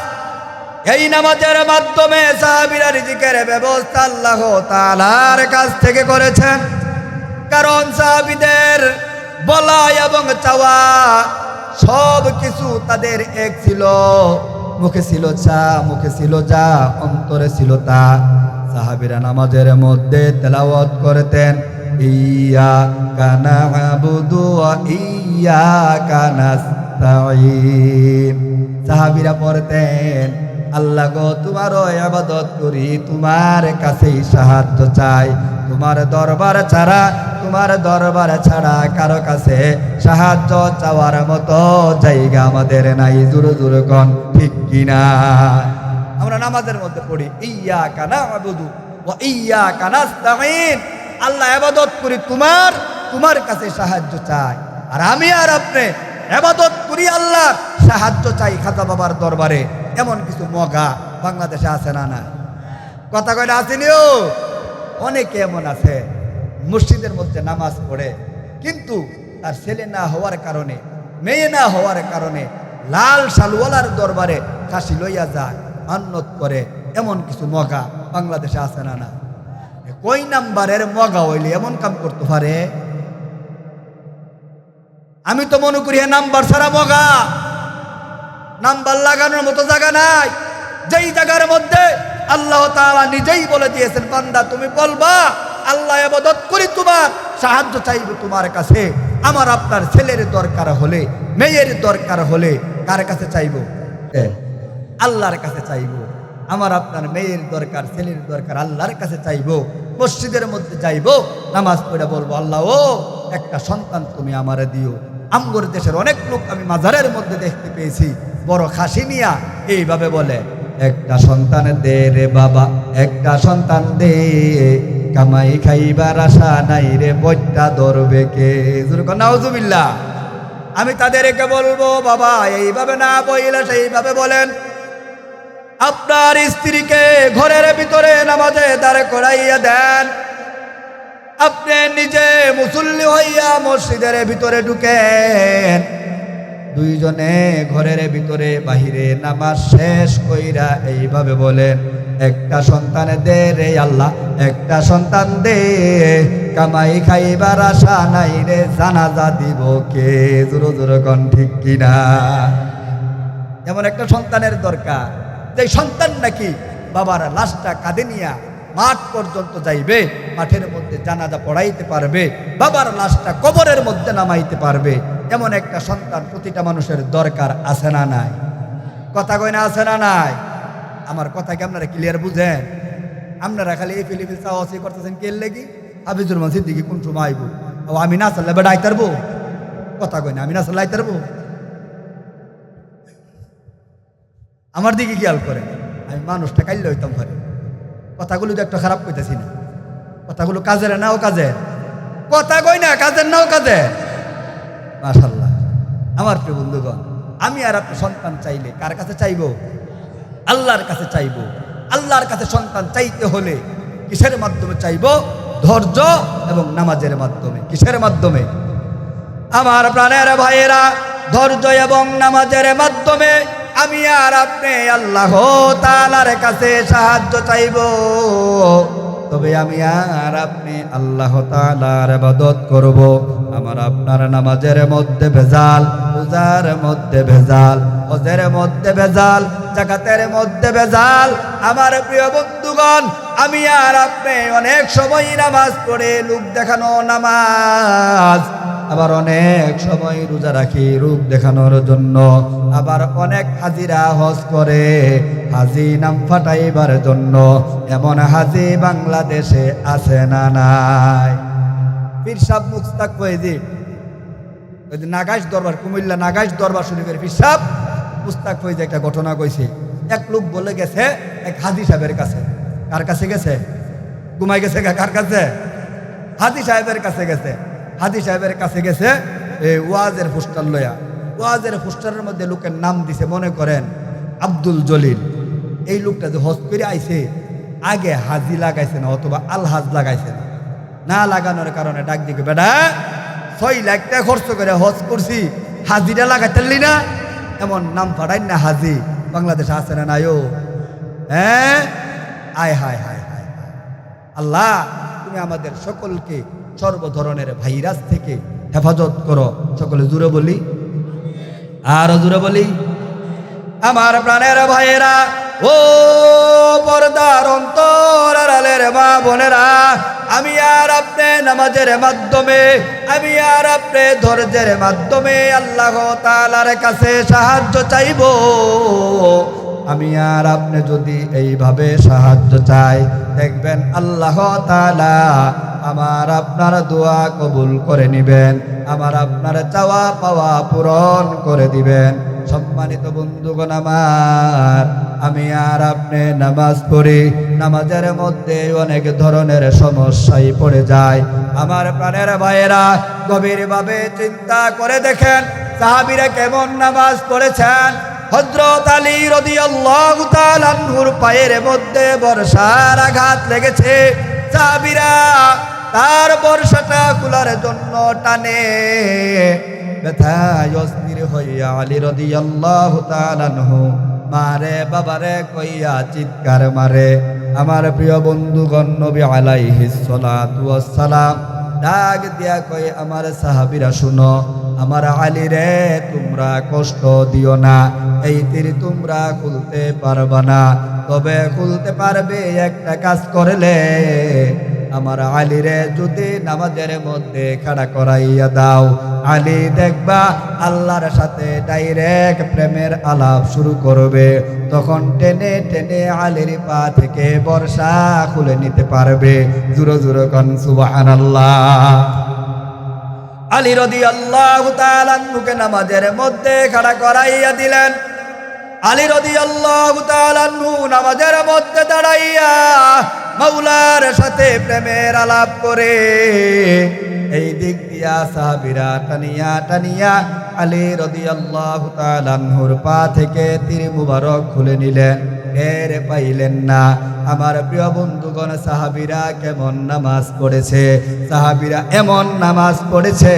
এই নামাজের মাধ্যমে সাহাবীরা রিজিকের ব্যবস্থা আল্লাহ তাআলার কাছ থেকে করেছেন। কারণ সাহাবীদের বলা এবং চাওয়া সব কিছু তাদের এক ছিল। মুখে ছিল চা, মুখে ছিল যা, অন্তরে ছিল তা। সাহাবীরা নামাজের মধ্যে তেলাওয়াত করতেন, ইয়্যাকা না'বুদু ওয়া ইয়্যাকা নাস্তাঈন। সাহাবীরা পড়তেন, আল্লাহ গো তোমারও ইবাদত করি, তোমার কাছেই সাহায্য চাই। তোমার দরবার ছাড়া কারো কাছে সাহায্য চাওয়ার মতো জায়গা আমাদের নাই। জোরে জোরে কোন ঠিক কিনা? আমরা নামাজের মধ্যে পড়ি ইয়্যাকা না'বুদু ওয়া ইয়্যাকা নাস্তাঈন। আল্লাহ ইবাদত করি তোমার কাছে সাহায্য চাই। আর আমি আর আপনি ইবাদত করি আল্লাহ, সাহায্য চাই খাজা বাবার দরবারে। এমন কিছু মগা বাংলাদেশে আছে না? না কথা কয়টা আসেনিও? অনেকে এমন আছে মসজিদের মধ্যে নামাজ পড়ে, কিন্তু তার ছেলে না হওয়ার কারণে, মেয়ে না হওয়ার কারণে লাল শালওয়ালার দরবারে কাশি লইয়া যায়, মান্নত করে। এমন কিছু মগা বাংলাদেশে আছে না? না কই নাম্বারের মগা হইলে এমন কাম করতে পারে? আমি তো মনে করি নাম্বার ছাড়া মগা। নাম্বার লাগানোর মতো জায়গা নাই। যেই জায়গার মধ্যে আল্লাহ তাআলা নিজেই বলে দিয়েছেন, বান্দা তুমি বলবা আল্লাহ ইবাদত করি তোমার, সাহায্য চাইব তোমার কাছে। আমার আপনার ছেলের দরকার হলে, মেয়ের দরকার হলে কার কাছে চাইব? আল্লাহর কাছে চাইব। আমার আপনার মেয়ের দরকার, ছেলের দরকার, আল্লাহর কাছে চাইব। মসজিদের মধ্যে যাইব, নামাজ পড়ে বলবো, আল্লাহ ও একটা সন্তান তুমি আমারে দিও। আমগর দেশের অনেক লোক আমি মাজারের মধ্যে দেখতে পেয়েছি, বড় খাসি নিয়া এইভাবে বলে, একটা সন্তান দে রে বাবা, একটা সন্তান দে, কামাই খাইবার আশা নাই রে, বইটা ধরবে কে? নাউজুবিল্লাহ। আমি তাদেরকে বলবো, বাবা এইভাবে না বইলে সেইভাবে বলেন। আপনার স্ত্রীকে ঘরের ভিতরে নামাজে দাঁড় করাইয়া দেন। আপনি নিজে মুসল্লি হইয়া মসজিদের ভিতরে ঢুকেন। দুইজনে ঘরের ভিতরে বাহিরে নামাজ শেষ কইরা এইভাবে বলেন, একটা সন্তান দে রে আল্লাহ, একটা সন্তান দে, কামাই খাইবার আশা নাই রে, জানাজা দিব কে? জোরে জোরে কোন ঠিক কিনা? এমন একটা সন্তানের দরকার, যে সন্তান নাকি বাবার লাশটা কাঁধে নিয়া মাঠ পর্যন্ত যাইবে, মাঠের মধ্যে জানাজা পড়াইতে পারবে, বাবার লাশটা কবরের মধ্যে নামাইতে পারবে। এমন একটা সন্তান প্রতিটা মানুষের দরকার আছে না নাই? কথা কই না আছে না নাই? আমার কথা কি আপনারা ক্লিয়ার বুঝেন? আপনারা খালি এই ফিলিপিল চাওয়াশি করতেছেন কে লেগি? হাফিজুর রহমান সিদ্দিকী কোন সময় আইব? ও আমি না চাল্লে বেড়া আইতারবো? কথা কই না, আমি না চাল্লে আইতারবো? আমার দিকে খেয়াল করেন, আমি মানুষটা কাইলে হইতাম পারে। কথাগুলো তো একটা খারাপ কইতেছি না, কথাগুলো কাজের নাও কাজের, কথা কই না কাজের নাও কাজের। মাশাআল্লাহ। আমার প্রিয় বন্ধুগণ, আমি আর আপনি সন্তান চাইলে কার কাছে চাইব? আল্লাহর কাছে চাইব। আল্লাহর কাছে সন্তান চাইতে হলে কিসের মাধ্যমে চাইব? ধৈর্য এবং নামাজের মাধ্যমে। কিসের মাধ্যমে? আমার প্রাণের ভাইয়েরা, ধৈর্য এবং নামাজের মাধ্যমে আমি আর আপনি আল্লাহ তাআলার কাছে সাহায্য চাইব। তবে আমি আর আপনি আল্লাহ তাআলার ইবাদত করব। আমার আপনার নামাজের মধ্যে ভেজাল, রোজার মধ্যে ভেজাল, হজের মধ্যে ভেজাল, যাকাতের মধ্যে ভেজাল। আমার প্রিয় বন্ধুগণ, আমি আর আপনি অনেক সময় নামাজ পড়ে লোক দেখানো নামাজ, আবার অনেক সময় রোজা রাখি রূপ দেখানোর জন্য, আবার অনেক হাজিরা হজ করে হাজি নাম ফাটাইবার জন্য। এমন হাজি বাংলাদেশে আছে না নাই? পীর সাহেব মুস্তাক ফয়েজি, ওই যে নাগাইশ দরবার, কুমিল্লা নাগাইশ দরবার শরীফের পীর সাহেব মুস্তাক ফয়েজি একটা ঘটনা কইছে। এক লোক বলে গেছে এক হাজি সাহেবের কাছে। কার কাছে গেছে? ঘুমাই গেছে। কার কাছে? হাজি সাহেবের কাছে গেছে। হাজি সাহেবের কাছে গেছে এই ওয়াজের পোস্টার লয়া। ওয়াজের পোস্টারের মধ্যে লোকের নাম দিছে, মনে করেন আব্দুল জলিল। এই লোকটা যে হজ করে আইছে, আগে হাজি লাগাইছে না অথবা আলহাজ লাগাইছে না, না লাগানোর কারণে ডাক দিকে, বেটা 6 লাখ টাকা খরচ করে হজ করছি, হাজিটা লাগাইতে না? এমন নাম ফাটাই না হাজি বাংলাদেশে আছে না নাইও? হ্যাঁ, আয় হায় হায় হায়। আল্লাহ তুমি আমাদের সকলকে সর্ব ধরনের ভাইরাস থেকে হেফাজত করো। সকলে জুড়ে বলি, আরো জুড়ে বলি। আমার প্রাণের ভাইয়েরা, ও পর্দার অন্তর আড়ালের মা বোনেরা, আমি আর আপনি নামাজের মাধ্যমে, আমি আর আপনি ধৈর্যের মাধ্যমে আল্লাহ তাআলার কাছে সাহায্য চাইব। আমি আর আপনি যদি এইভাবে সাহায্য চাই, দেখবেন আল্লাহ তাআলা আমার আপনার দোয়া কবুল করে নিবেন, আমার আপনার চাওয়া পাওয়া পূরণ করে দিবেন। সম্মানিত বন্ধুগণ আমার, আমি আর আপনি নামাজ পড়ি, নামাজের মধ্যে অনেক ধরনের সমস্যায় পড়ে যায়। আমার প্রাণের ভাইয়েরা, গভীরভাবে চিন্তা করে দেখেন সাহাবীরা কেমন নামাজ পড়েছেন। হযরত আলী রাদিয়াল্লাহু তাআলা আনহুর পায়ের মধ্যে বর্ষার আঘাত লেগেছে। সাহাবীরা তার বর্ষাটা খোলার জন্য টানে, ব্যথায় অস্থির হইয়া আলী রাদিয়াল্লাহু তাআলা আনহু মারে বাবারে কইয়া চিৎকার মারে। আমার প্রিয় বন্ধুগণ, নবী আলাইহিস সালাতু ওয়াস সালাম ডাক দিয়া কই, আমার সাহাবীরা শুনো, আমার আলী রে তোমরা কষ্ট দিও না, এই তীর তোমরা খুলতে পারবা না, তবে খুলতে পারবে একটা কাজ করলে, আমার আলী রে যদি নামাজের মধ্যে খাড়া করাইয়া দাও, আলী দেখবা আল্লাহর সাথে ডাইরেক্ট প্রেমের আলাপ শুরু করবে, তখন টেনে টেনে আলীর পা থেকে বর্ষা খুলে নিতে পারবে। জোরে জোরে কোন সুবহানাল্লাহ। আলী রাদিয়াল্লাহু তাআলা আনহুকে নামাজের মধ্যে খাড়া করাইয়া দিলেন। আলী রাদিয়াল্লাহু তাআলা আনহু নামাজের মধ্যে দাঁড়াইয়া মাওলার সাথে প্রেমের আলাপ করে এই দিক দিয়া সাহাবীরা টানিয়া টানিয়া আলী রাদিয়াল্লাহু তাআলা আনহুর পা থেকে তীর মুবারক খুলে নিলেন, টের পাইলেন না। আমার প্রিয় বন্ধুগণ, সাহাবীরা কেমন নামাজ পড়েছে, সাহাবীরা এমন নামাজ পড়েছে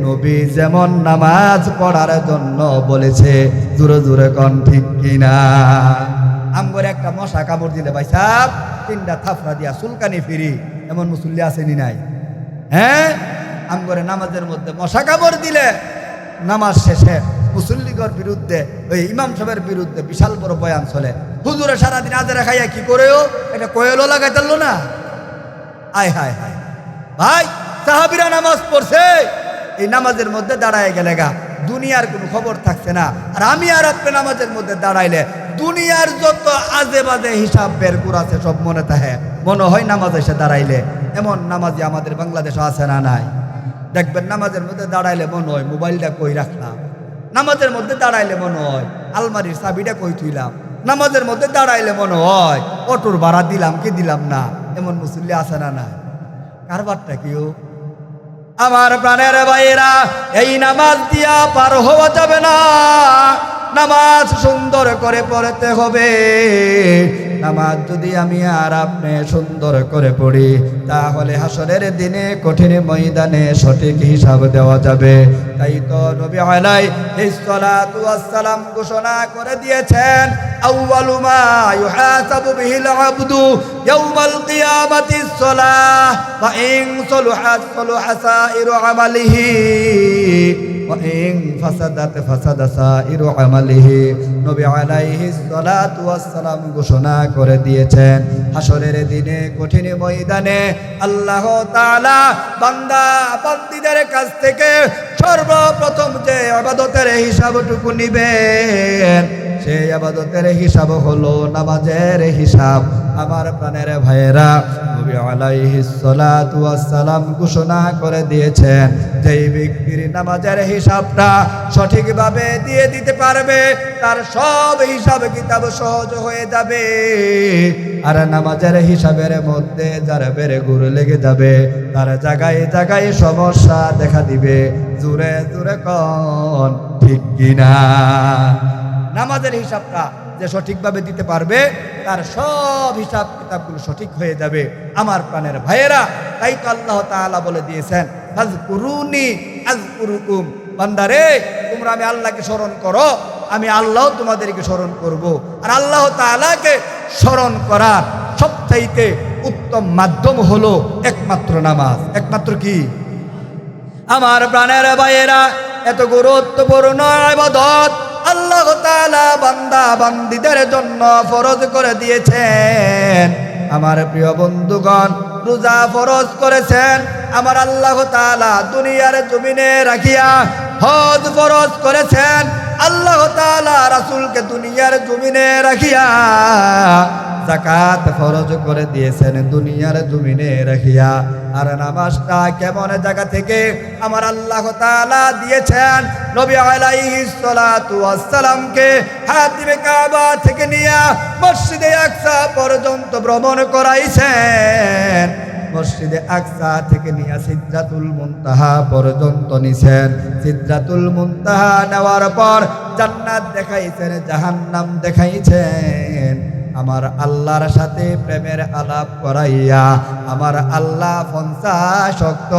নবী যেমন নামাজ পড়ার জন্য বলেছে। জোরে জোরে কোন ঠিক কিনা? আমগরে একটা মশা কামড় দিলে ভাই সাহেব 3টা থাপড়া দিয়া চুলকানি ফিরি, এমন মুসল্লি আসেনি নাই? হ্যাঁ, আমগরে নামাজের মধ্যে মশা কামড় দিলে নামাজ শেষে মুসল্লিগর বিরুদ্ধে, ওই ইমাম সাহেবের বিরুদ্ধে বিশাল বড় বয়ান চলে। হুজুরে সারাদিন আজেরা খাইয়া কি করেও এটা কোয়েলও লাগাই দিল না। আয় হায় হায় ভাই, সাহাবীরা নামাজ পড়ছে, এই নামাজের মধ্যে দাঁড়ায় গেলে গা দুনিয়ার কোনো খবর থাকছে না। আর আমি আর আপনি নামাজের মধ্যে দাঁড়াইলে দুনিয়ার যত আজে বাজে হিসাব বের করাছে সব মনে থাকে, মনে হয় নামাজ এসে দাঁড়াইলে। এমন নামাজি আমাদের বাংলাদেশে আছে না নাই? দেখবেন নামাজের মধ্যে দাঁড়াইলে মনে হয় মোবাইলটা কই রাখলাম, নামাজের মধ্যে দাঁড়াইলে মনে হয় আলমারির চাবিটা কই থুইলাম, নামাজের মধ্যে দাঁড়াইলে মনে হয় অটোর ভাড়া দিলাম কি দিলাম না। এমন মুসল্লি আছে না নাই? কারবারটা কেউ আমার প্রাণের ভাইয়েরা, এই নামাজ দিয়া পার হওয়া যাবে না। নামাজ সুন্দর করে পড়তে হবে। নামাজ যদি আমি আর আপনি সুন্দর করে পড়ি, তাহলে হাসরের দিনে কঠিন ময়দানে সঠিক হিসাব দেওয়া যাবে। তাই তো নবী আলাইহিস সালাতু ওয়াস সালাম ঘোষণা করে দিয়েছেন, আউয়ালু মা ইউহাসাবু বিহিল আবদু ইয়াউমাল কিয়ামাতিস সালাহ ওয়া ইন সালুহাত সালুহা সাইরু আমালিহি। ওয়া ইন ফাসাদাত ফাসাদা সাইরু আমালিহি। নবী আলাইহিস সালাতু ওয়াস সালাম ঘোষণা করে দিয়েছেন হাসরের দিনে কঠিন ময়দানে আল্লাহ তাআলা বান্দা বান্দীদের কাছ থেকে সর্বপ্রথম যে ইবাদতের হিসাবটুকু নিবেন সেই ইবাদতের হিসাব হলো নামাজের হিসাব। আমার প্রাণের ভাইয়েরা, নবী আলাইহিস সালাতু ওয়াস সালাম ঘোষণা করে দিয়েছেন যেই ব্যক্তির নামাজের হিসাবটা সঠিকভাবে দিয়ে দিতে পারবে তার সব হিসাব কিতাব সহজ হয়ে যাবে। আর নামাজের হিসাবের মধ্যে যার বেড়ে গুড় লেগে যাবে তার জায়গায় জায়গায় সমস্যা দেখা দিবে। জোরে জোরে কোন ঠিক কিনা? নামাজের হিসাবটা যে সঠিকভাবে দিতে পারবে তার সব হিসাব কিতাবগুলো সঠিক হয়ে যাবে। আমার প্রাণের ভাইয়েরা, তাই তো আল্লাহ তাআলা বলে দিয়েছেন ফাযকুরুনি আযকুরুকুম। বান্দারে, তোমরা আমি আল্লাহকে স্মরণ করো, আমি আল্লাহ তোমাদেরকে স্মরণ করব। আর আল্লাহ তাআলাকে স্মরণ করার সবচাইতে উত্তম মাধ্যম হলো একমাত্র নামাজ। একমাত্র কি? আমার প্রাণের ভাইয়েরা, এত গুরুত্বপূর্ণ ইবাদত আল্লাহ তাআলা বান্দা বান্দীদের জন্য ফরজ করে দিয়েছেন। আমার প্রিয় বন্ধুগণ, রোজা ফরজ করেছেন আমার আল্লাহ তাআলা দুনিয়ার জমিনে রাখিয়া। হজ ফরজ করেছেন আল্লাহ তাআলা রাসূলকে দুনিয়ার জমিনে রাখিয়া। যাকাত ফরজ করে দিয়েছেন দুনিয়ার জমিনে রাখিয়া। আর নামাজটা কেমন জায়গা থেকে আমার আল্লাহ তাআলা দিয়েছেন? নবী আলাইহিস সালাতু ওয়াস সালামকে হাতিমে কাবা থেকে নিয়ে মসজিদে আকসা পর্যন্ত ভ্রমণ করাইছেন। মসজিদে আকসা থেকে নিয়ে সিদরাতুল মুনতাহা পর্যন্ত নিছেন। সিদরাতুল মুনতাহা নেওয়ার পর জান্নাত দেখাইছেন, জাহান্নাম দেখাইছেন। আমার আল্লাহর সাথে প্রেমের আলাপ করাইয়া আমার আল্লাহ 50 ওয়াক্ত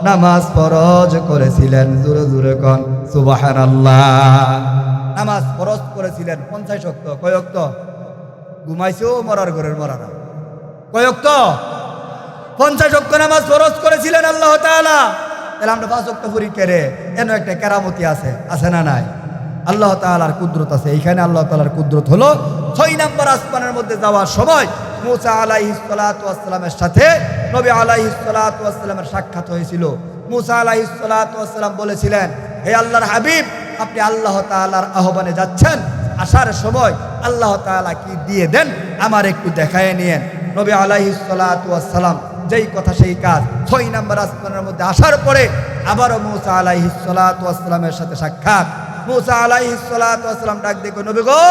নামাজ ফরজ করেছিলেন। জোরে জোরে কোন সুবহানাল্লাহ। নামাজ ফরজ করেছিলেন 50 ওয়াক্ত। কয় ওয়াক্ত? ঘুমাইছেও মরার ঘরের মরারা। কয় ওয়াক্ত? 50 ওয়াক্ত নামাজ ফরজ করেছিলেন আল্লাহ তাআলা। তাহলে আমরা 5 ওয়াক্ত পড়ি কেরে? এন একটা কেরামতি আছে, আছে না নাই? আল্লাহ তাআলার কুদরত আছে। এইখানে আল্লাহ তাআলার কুদরত হলো 6 নম্বর আসমানের মধ্যে যাওয়ার সময় মুসা আলাইহিস সালাতু ওয়াস সালামের সাথে নবী আলাইহিস সালাতু ওয়াস সালামের সাক্ষাৎ হয়েছিল। মুসা আলাইহিস সালাতু ওয়াস সালাম বলেছিলেন, হে আল্লাহর হাবিব, আপনি আল্লাহ তাআলার আহ্বানে যাচ্ছেন, আসার সময় আল্লাহ তাআলা কি দিয়ে দেন আমার একটু দেখায় নিয়েন। নবী আলাইহিস সালাতু ওয়াস সালাম যেই কথা সেই কাজ। 6 নম্বর আসমানের মধ্যে আসার পরে আবারও মুসা আলাইহিস সালাতু ওয়াস সালামের সাথে সাক্ষাৎ। মুসা আলাইহিস সালাতু ওয়াস সালাম ডাক দিয়ে, নবী গো,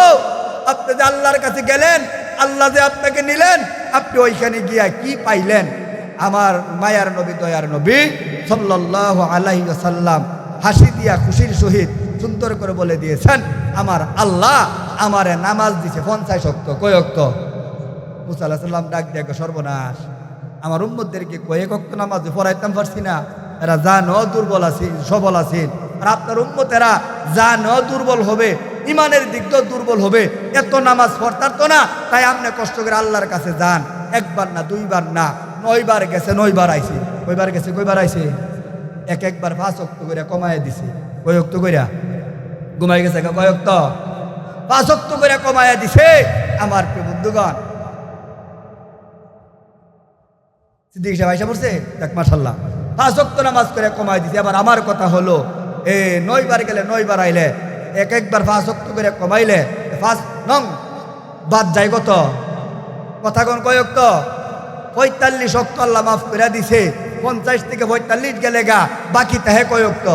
আপনি যে আল্লাহর কাছে গেলেন, আল্লাহ যে আপনাকে নিলেন, আপনি ওইখানে গিয়া কি পাইলেন? আমার মায়ার নবী, দয়ার নবী সাল্লাল্লাহু আলাইহি ওয়াসাল্লাম হাসি দিয়া খুশির সহিত সুন্দর করে বলে দিয়েছেন, আমার আল্লাহ আমারে নামাজ দিছে 50 ওয়াক্ত। কয় ওয়াক্ত? মুসা আলাইহিস সালাম ডাক দিয়ে, সর্বনাশ, আমার উম্মতদেরকে কয়েক ওয়াক্ত নামাজ পড়াইতাম পারছি না। এরা জানো দুর্বল আছে, সবল আছে। আর আপনার উম্মতেরা জানো দুর্বল হবে, ইমানের দিক দিয়েও দুর্বল হবে, এত নামাজ পড়তার তো না। তাই আপনি কষ্ট করে আল্লাহর কাছে যান। একবার না, দুইবার না, 9 বার গেছে, 9 বার আইছে। কয়বার গেছে? কয়বার আইছে? একবার 5 ওয়াক্ত করে কমায় দিছে। কয় ওয়াক্ত কইরা ঘুমাই গেছে? কয় ওয়াক্ত? 5 ওয়াক্ত করে কমায় দিছে। আমার প্রিয় বন্ধুগণ, সিদ্দিক সাহেব আইসা পড়ছে, দেখ মাশাআল্লাহ 5 ওয়াক্ত নামাজ করে কমায় দিছে। আবার আমার কথা হলো, 9 বার গেলে 9 বার আইলে একবার 5 ওয়াক্ত করে কমাইলে 5 নং বাদ যায় কত? কথা কোন কয় ওয়াক্ত? 45 ওয়াক্ত আল্লাহ মাফ করে দিছে। 50 থেকে 45 গেলে গা বাকি তাহে কয় ওয়াক্ত?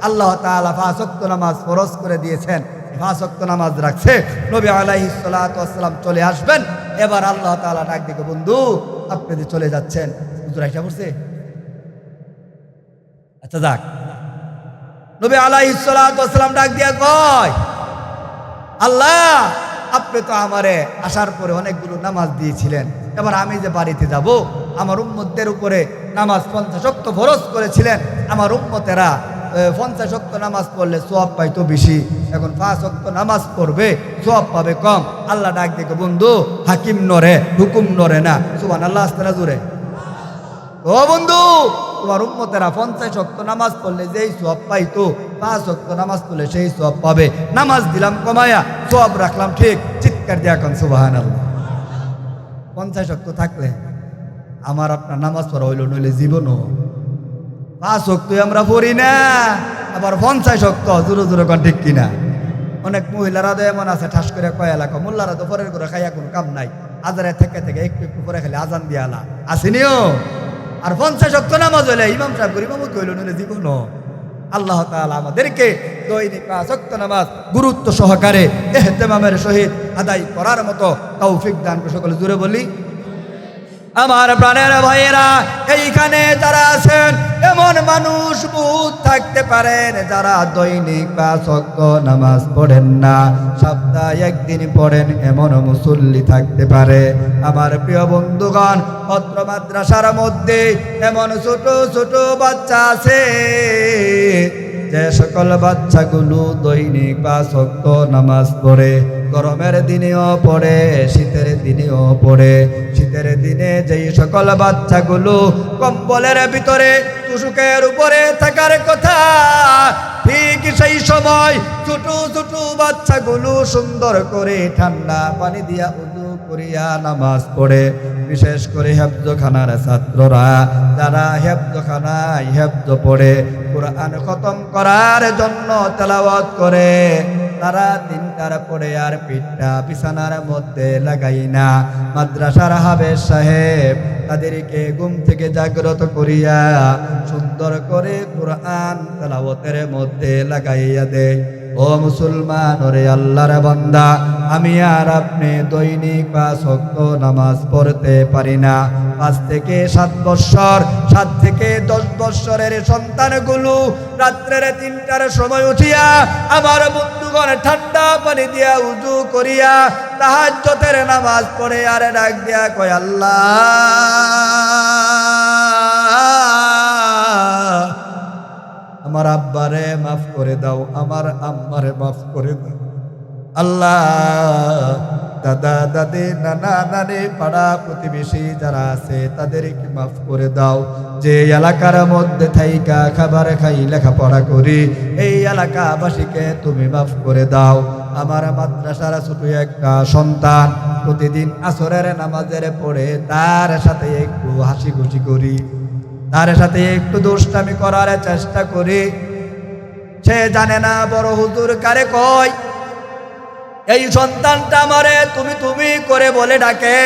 আল্লাহ তাআলা 5 ওয়াক্ত নামাজ ফরজ করে দিয়েছেন। 5 ওয়াক্ত নামাজ রাখছে। নবী আলাইহিস সালাতু ওয়াস সালাম চলে আসবেন। এবার আল্লাহ তাআলা ডাক দিকে, বন্ধু আপনি যে চলে যাচ্ছেন, হুজুর আইসা পড়ছে। আচ্ছা যাক, নবী আলাইহিস সালাতু ওয়াস সালাম ডাক দিয়া কয়, আল্লাহ আপনি তো আমারে আসার পরে অনেকগুলো নামাজ দিয়েছিলেন, এবার আমি যে বাড়িতে যাব, আমার উম্মতদের উপরে নামাজ 50 ওয়াক্ত ফরজ করেছিলেন। আমার উম্মতেরা 50 ওয়াক্ত নামাজ পড়লে সওয়াব পাইতো বেশি, এখন 5 ওয়াক্ত নামাজ পড়বে, সওয়াব পাবে কম। আল্লাহ ডাক দেখে, বন্ধু হাকিম নরে, হুকুম নরে না। সুবহানাল্লাহ, আস্তে না জোরে। ও বন্ধু, তোমার উম্মতেরা 50 ওয়াক্ত নামাজ পড়লে যেই সওয়াব পাইতো 5 ওয়াক্ত নামাজ পড়লে সেই সওয়াব পাবে। নামাজ দিলাম কমায়া, সওয়াব রাখলাম ঠিক। চিৎকার দিয়ে এখন সুবহানাল্লাহ। 50 ওয়াক্ত থাকলে আমার আপনার নামাজ পড়া হইল, নইলে জীবনও 5 ওয়াক্তই আমরা পড়ি না, আবার 50 ওয়াক্ত জোরে জোরে কোন ঠিক কিনা? অনেক মহিলারা তো এমন আছে ঠাস করে কয় এলাকা, মোল্লারা তো পরের করে খাইয়া কোনো কাম নাই, আজারে থেকে থেকে একটু একটু করে খালি আজান দিয়ে আলা আসেনিও। আর 50 ওয়াক্ত নামাজ হইলে ইমাম সাহেব করে ইমামত হইল, নইলে জীবনও। আল্লাহ তাআলা আমাদেরকে দৈনিক 5 ওয়াক্ত নামাজ গুরুত্ব সহকারে ইহতিমামের সহিত আদায় করার মতো তৌফিক দান করে। সকলে জোরে বলি আমার প্রাণের ভাইয়েরা, এইখানে যারা আছেন এমন মানুষ বহুত থাকতে পারেন যারা দৈনিক 5 ওয়াক্ত নামাজ পড়েন না, সপ্তাহে একদিন পড়েন, এমন মুসল্লি থাকতে পারে। আমার প্রিয় বন্ধুগণ, অত্র মাদ্রাসার মধ্যে এমন ছোট ছোট বাচ্চা আছে যে সকল বাচ্চাগুলো দৈনিক 5 ওয়াক্ত নামাজ পড়ে। গরমের দিনেও পড়ে, শীতের দিনেও পড়ে। শীতের দিনে যেই সকল বাচ্চাগুলো কম্বলের ভিতরে তুষুকের উপরে থাকার কথা, ঠিক সেই সময় ছোট ছোট বাচ্চাগুলো সুন্দর করে ঠান্ডা পানি দিয়া উযু করিয়া নামাজ পড়ে। বিশেষ করে হেফজখানার ছাত্ররা যারা হেফজখানায় হেফজ পড়ে, কোরআন খতম করার জন্য তেলাওয়াত করে, তারা 3টার পরে আর পিঠটা বিছানার মধ্যে লাগাই না। মাদ্রাসার হাফেজ সাহেব তাদেরকে ঘুম থেকে জাগ্রত করিয়া সুন্দর করে কোরআন তেলাওয়াতের মধ্যে লাগাইয়া দেয়। ও মুসলমান, ওরে আল্লাহর বান্দা, আমি আর আপনি দৈনিক 5 ওয়াক্ত নামাজ পড়তে পারি না। 5 থেকে 7 বৎসর, 7 থেকে 10 বৎসরের সন্তানগুলো রাত্রের 3টার সময় উঠিয়া আমার বন্ধুগণ ঠান্ডা পানি দিয়া উযু করিয়া তাহাজ্জুদের নামাজ পড়ে আর ডাক দিয়া কয়, আল্লাহ আমার আব্বারে মাফ করে দাও, আমার আম্মারে মাফ করে দাও। আল্লাহ দাদা দাদি নানা নানি পাড়া প্রতিবেশী যারা আছে তাদেরকে মাফ করে দাও। যে এলাকার মধ্যে থাইকা খাবার খাই লেখাপড়া করি, এই এলাকাবাসীকে তুমি মাফ করে দাও। আমার মাদ্রাসার ছোট একটা সন্তান প্রতিদিন আসরের নামাজের পড়ে, তার সাথে একটু হাসি খুশি করি, তার সাথে একটু দুষ্টামি করার চেষ্টা করি। সে জানে না বড় হুজুর কারে কয়। এই সন্তানটা আমারে তুমি তুমি করে বলে ডাকে,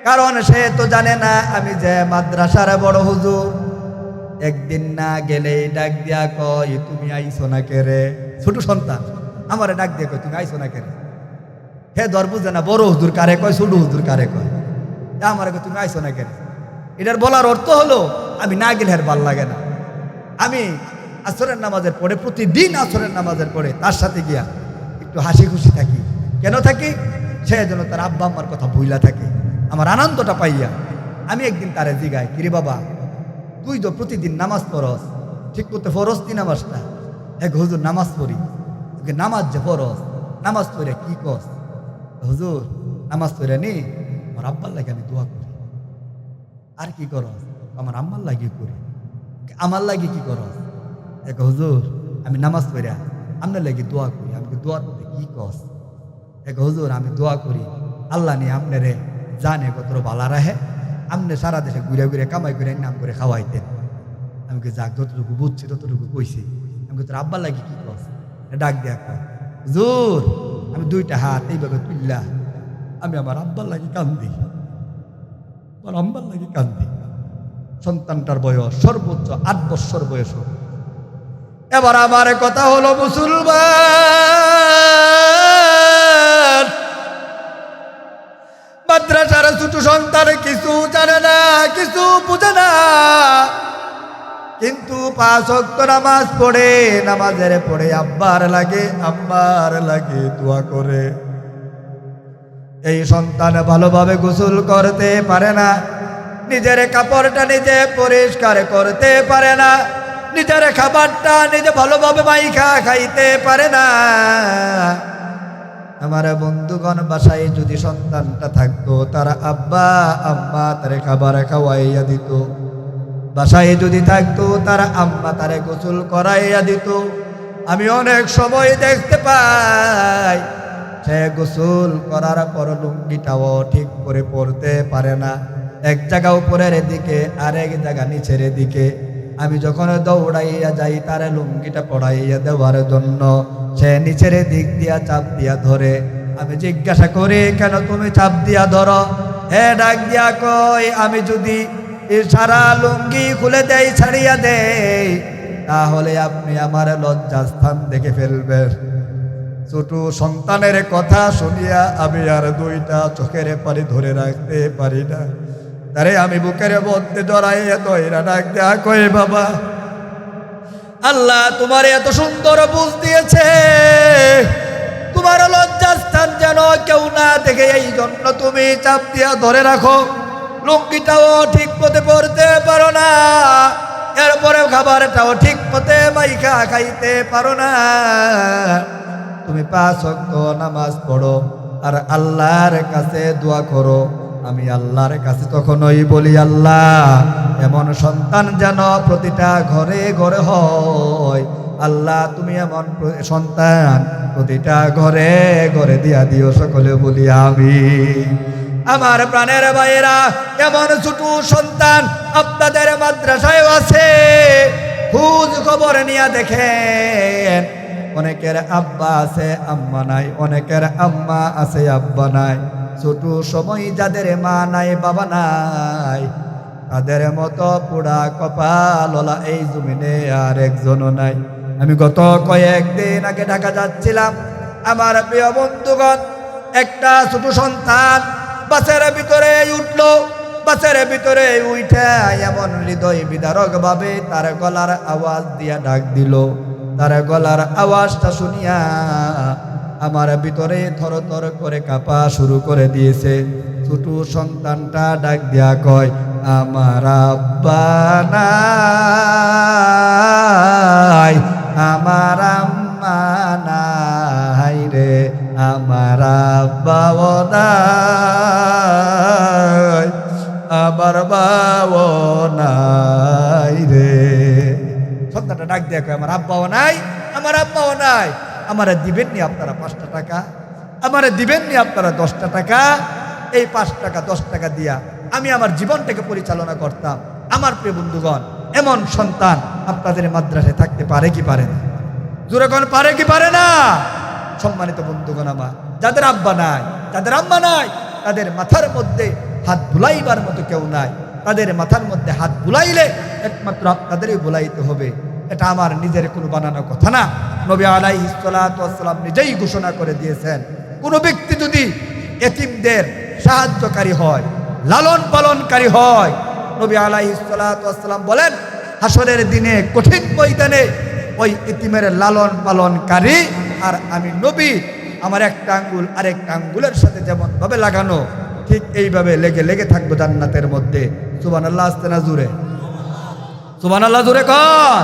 কারণ সে তো জানে না আমি যে মাদ্রাসার বড় হুজুর। একদিন না গেলেই ডাক দিয়া কয়, তুমি আইসো না কে রে? ছোট সন্তান আমারে ডাক দিয়ে কয়, তুমি আইসো না কে রে? হে ধর বুঝে না বড় হুজুর কারে কয়, ছোট হুজুর কারে কয়। আমারে কয় তুমি আইসো না কে রে? এটার বলার অর্থ হলো আমি না গেলে আর ভাল লাগে না। আমি আসরের নামাজের পড়ে, প্রতিদিন আসরের নামাজের পড়ে তার সাথে গিয়া একটু হাসি খুশি থাকি। কেন থাকি? সে যেন তার আব্বা আম্মার কথা ভুইলা থাকে, আমার আনন্দটা পাইয়া। আমি একদিন তারে জিগাই, কিরে বাবা তুই তো প্রতিদিন নামাজ পড়স, ঠিক করতে ফরজ তি নামাজটা? এক হুজুর নামাজ পড়ি। তোকে নামাজ যে ফরজ, নামাজ পড়ে কি কস? হুজুর নামাজ পড়ে নি আমার আব্বার লাগে আমি দোয়া করি। আর কি করস? আমার আম্মার লাগে করি। আমার লাগে কি করস? এক হুজুর আমি নামাজ পড়া আপনার লাগে দোয়া করি। আমাকে দোয়ার মধ্যে কি কস? এক হুজুর আমি দোয়া করি আল্লাহ নিয়ে আপনারে জানে কত ভালা রাহে, আপনি সারা দেশে ঘুরে ঘুরে কামাই করে নাম করে খাওয়াইতেন। আমাকে যাক যতটুকু বুঝছি ততটুকু কইছি। আমাকে তোর আব্বার লাগে কি কস? ডাক দেয়া কয়, হুজুর আমি 2টা হাত এইভাবে তুললা আমি আমার আব্বার লাগে কান্দি, আমার আম্বার লাগে কান্দি। সন্তানটার বয়স সর্বোচ্চ 8 বৎসর বয়স। এবার আমার কথা হলো মুসলমান, মাদ্রাসার ছোট সন্তান কিছু জানে না, কিছু বুঝে না, কিন্তু 5 ওয়াক্ত নামাজ পড়ে, নামাজের পড়ে আব্বার লাগে আম্মার লাগে দোয়া করে। এই সন্তান ভালোভাবে গোসল করতে পারে না, নিজের কাপড়টা নিজে পরিষ্কার করতে পারে না, নিজের খাবারটা নিজে ভালোভাবে মাইখা খাইতে পারে না। আমার বন্ধুগণ বাসায় যদি সন্তানটা থাকতো, তারা আব্বা আম্মা তারে খাবার খাওয়াইয়া দিত। বাসায় যদি থাকতো তার আম্মা তারে গোসল করাইয়া দিত। আমি অনেক সময় দেখতে পাই সে গোসল করার পর লুঙ্গিটাও ঠিক করে পরতে পারে না, এক জায়গা উপরের দিকে আরেক জায়গা নিচের দিকে। আমি যখন দৌড়াইয়া যাই তার লুঙ্গিটা পড়াইয়া দেওয়ার জন্য, সে নিচের দিক দিয়া চাপ দিয়া ধরে। আমি জিজ্ঞাসা করি, কেন তুমি চাপ দিয়া ধরো? হে ডাক দিয়া কই, আমি যদি সারা লুঙ্গি খুলে দেই, ছাড়িয়া দেই, তাহলে আপনি আমার লজ্জাস্থান দেখে ফেলবেন। ছোট সন্তানের কথা শুনিয়া আমি আর দুইটা চোখের পানি ধরে রাখতে পারি না। তারে আমি বুকের মধ্যে জড়াইয়া দইরা ডাক দেয়া কই, বাবা, আল্লাহ তোমার এত সুন্দর বুঝ দিয়েছে, তোমার লজ্জাস্থান যেন কেউ না দেখে, এই জন্য তুমি চাপ দিয়া ধরে রাখো। লুঙ্গিটাও ঠিক মতে পরতে পারো না, এরপরে খাবারটাও ঠিক মতে মাইখা খাইতে পারো না। তুমি 5 ওয়াক্ত নামাজ পড়ো আর আল্লাহর কাছে দোয়া করো। আমি আল্লাহর কাছে তখনই বলি, আল্লাহ এমন সন্তান যেন প্রতিটা ঘরে ঘরে হয়। আল্লাহ তুমি এমন সন্তান প্রতিটা ঘরে ঘরে দিয়া দিও। সকলে বলি আমিন। আমার প্রাণের ভাইয়েরা, এমন ছোট সন্তান আপনাদের মাদ্রাসায় আছে, খোঁজ খবর নিয়ে দেখেন। অনেকের আব্বা আছে আম্মা নাই, অনেকের আম্মা আছে আব্বা নাই। ছোট সময় যাদের মা নাই বাবা নাই, তাদের মতো পোড়া কপালওয়ালা এই জমিনে আর একজনও নাই। আমি গত কয়েকদিন আগে ঢাকা যাচ্ছিলাম, আমার প্রিয় বন্ধুগণ, একটা ছোট সন্তান বাসের ভিতরে উঠলো। বাসের ভিতরে উঠে এমন হৃদয় বিদারক ভাবে তার গলার আওয়াজ দিয়া ডাক দিল। তার গলার আওয়াজটা শুনিয়া আমার ভিতরে থর থর করে কাঁপা শুরু করে দিয়েছে। ছোট সন্তানটা ডাক দিয়া কয়, আমার আব্বা নাই, আমার আম্মা নাই রে, আমার আব্বাও নাই, আমার বাবাও নাই রে। সন্তানটা ডাক দিয়া কয়, আমার আব্বাও নাই, আমার আব্বাও নাই, আমারে দিবেননি আপনারা 5টা টাকা, আমারে দিবেননি আপনারা 10টা টাকা? এই 5 টাকা 10 টাকা দিয়া আমি আমার জীবনটাকে পরিচালনা করতাম। আমার প্রিয় বন্ধুগণ, এমন সন্তান আপনাদের মাদ্রাসায় থাকতে পারে কি পারে না? জোরে কোন পারে কি পারে না? সম্মানিত বন্ধুগণ আমার, যাদের আব্বা নাই, যাদের আম্মা নাই, তাদের মাথার মধ্যে হাত বুলাইবার মতো কেউ নাই। তাদের মাথার মধ্যে হাত বুলাইলে একমাত্র আপনাদেরই বুলাইতে হবে। এটা আমার নিজের কোনো বানানো কথা না। নবী আলাইহিস সালাতু ওয়াস সালাম নিজেই ঘোষণা করে দিয়েছেন, কোনো ব্যক্তি যদি এতিমদের সাহায্যকারী হয়, লালন পালনকারী হয়, নবী আলাইহিস সালাতু ওয়াস সালাম বলেন, হাসরের দিনে কঠিন ময়দানে ওই এতিমের লালন পালনকারী আর আমি নবী, আমার একটা আঙ্গুল আরেকটা আঙ্গুলের সাথে যেমন ভাবে লাগানো, ঠিক এইভাবে লেগে লেগে থাকবো জান্নাতের মধ্যে। সুবহানাল্লাহ, আস্তে না জোরে? সুবহানাল্লাহ জোরে কর।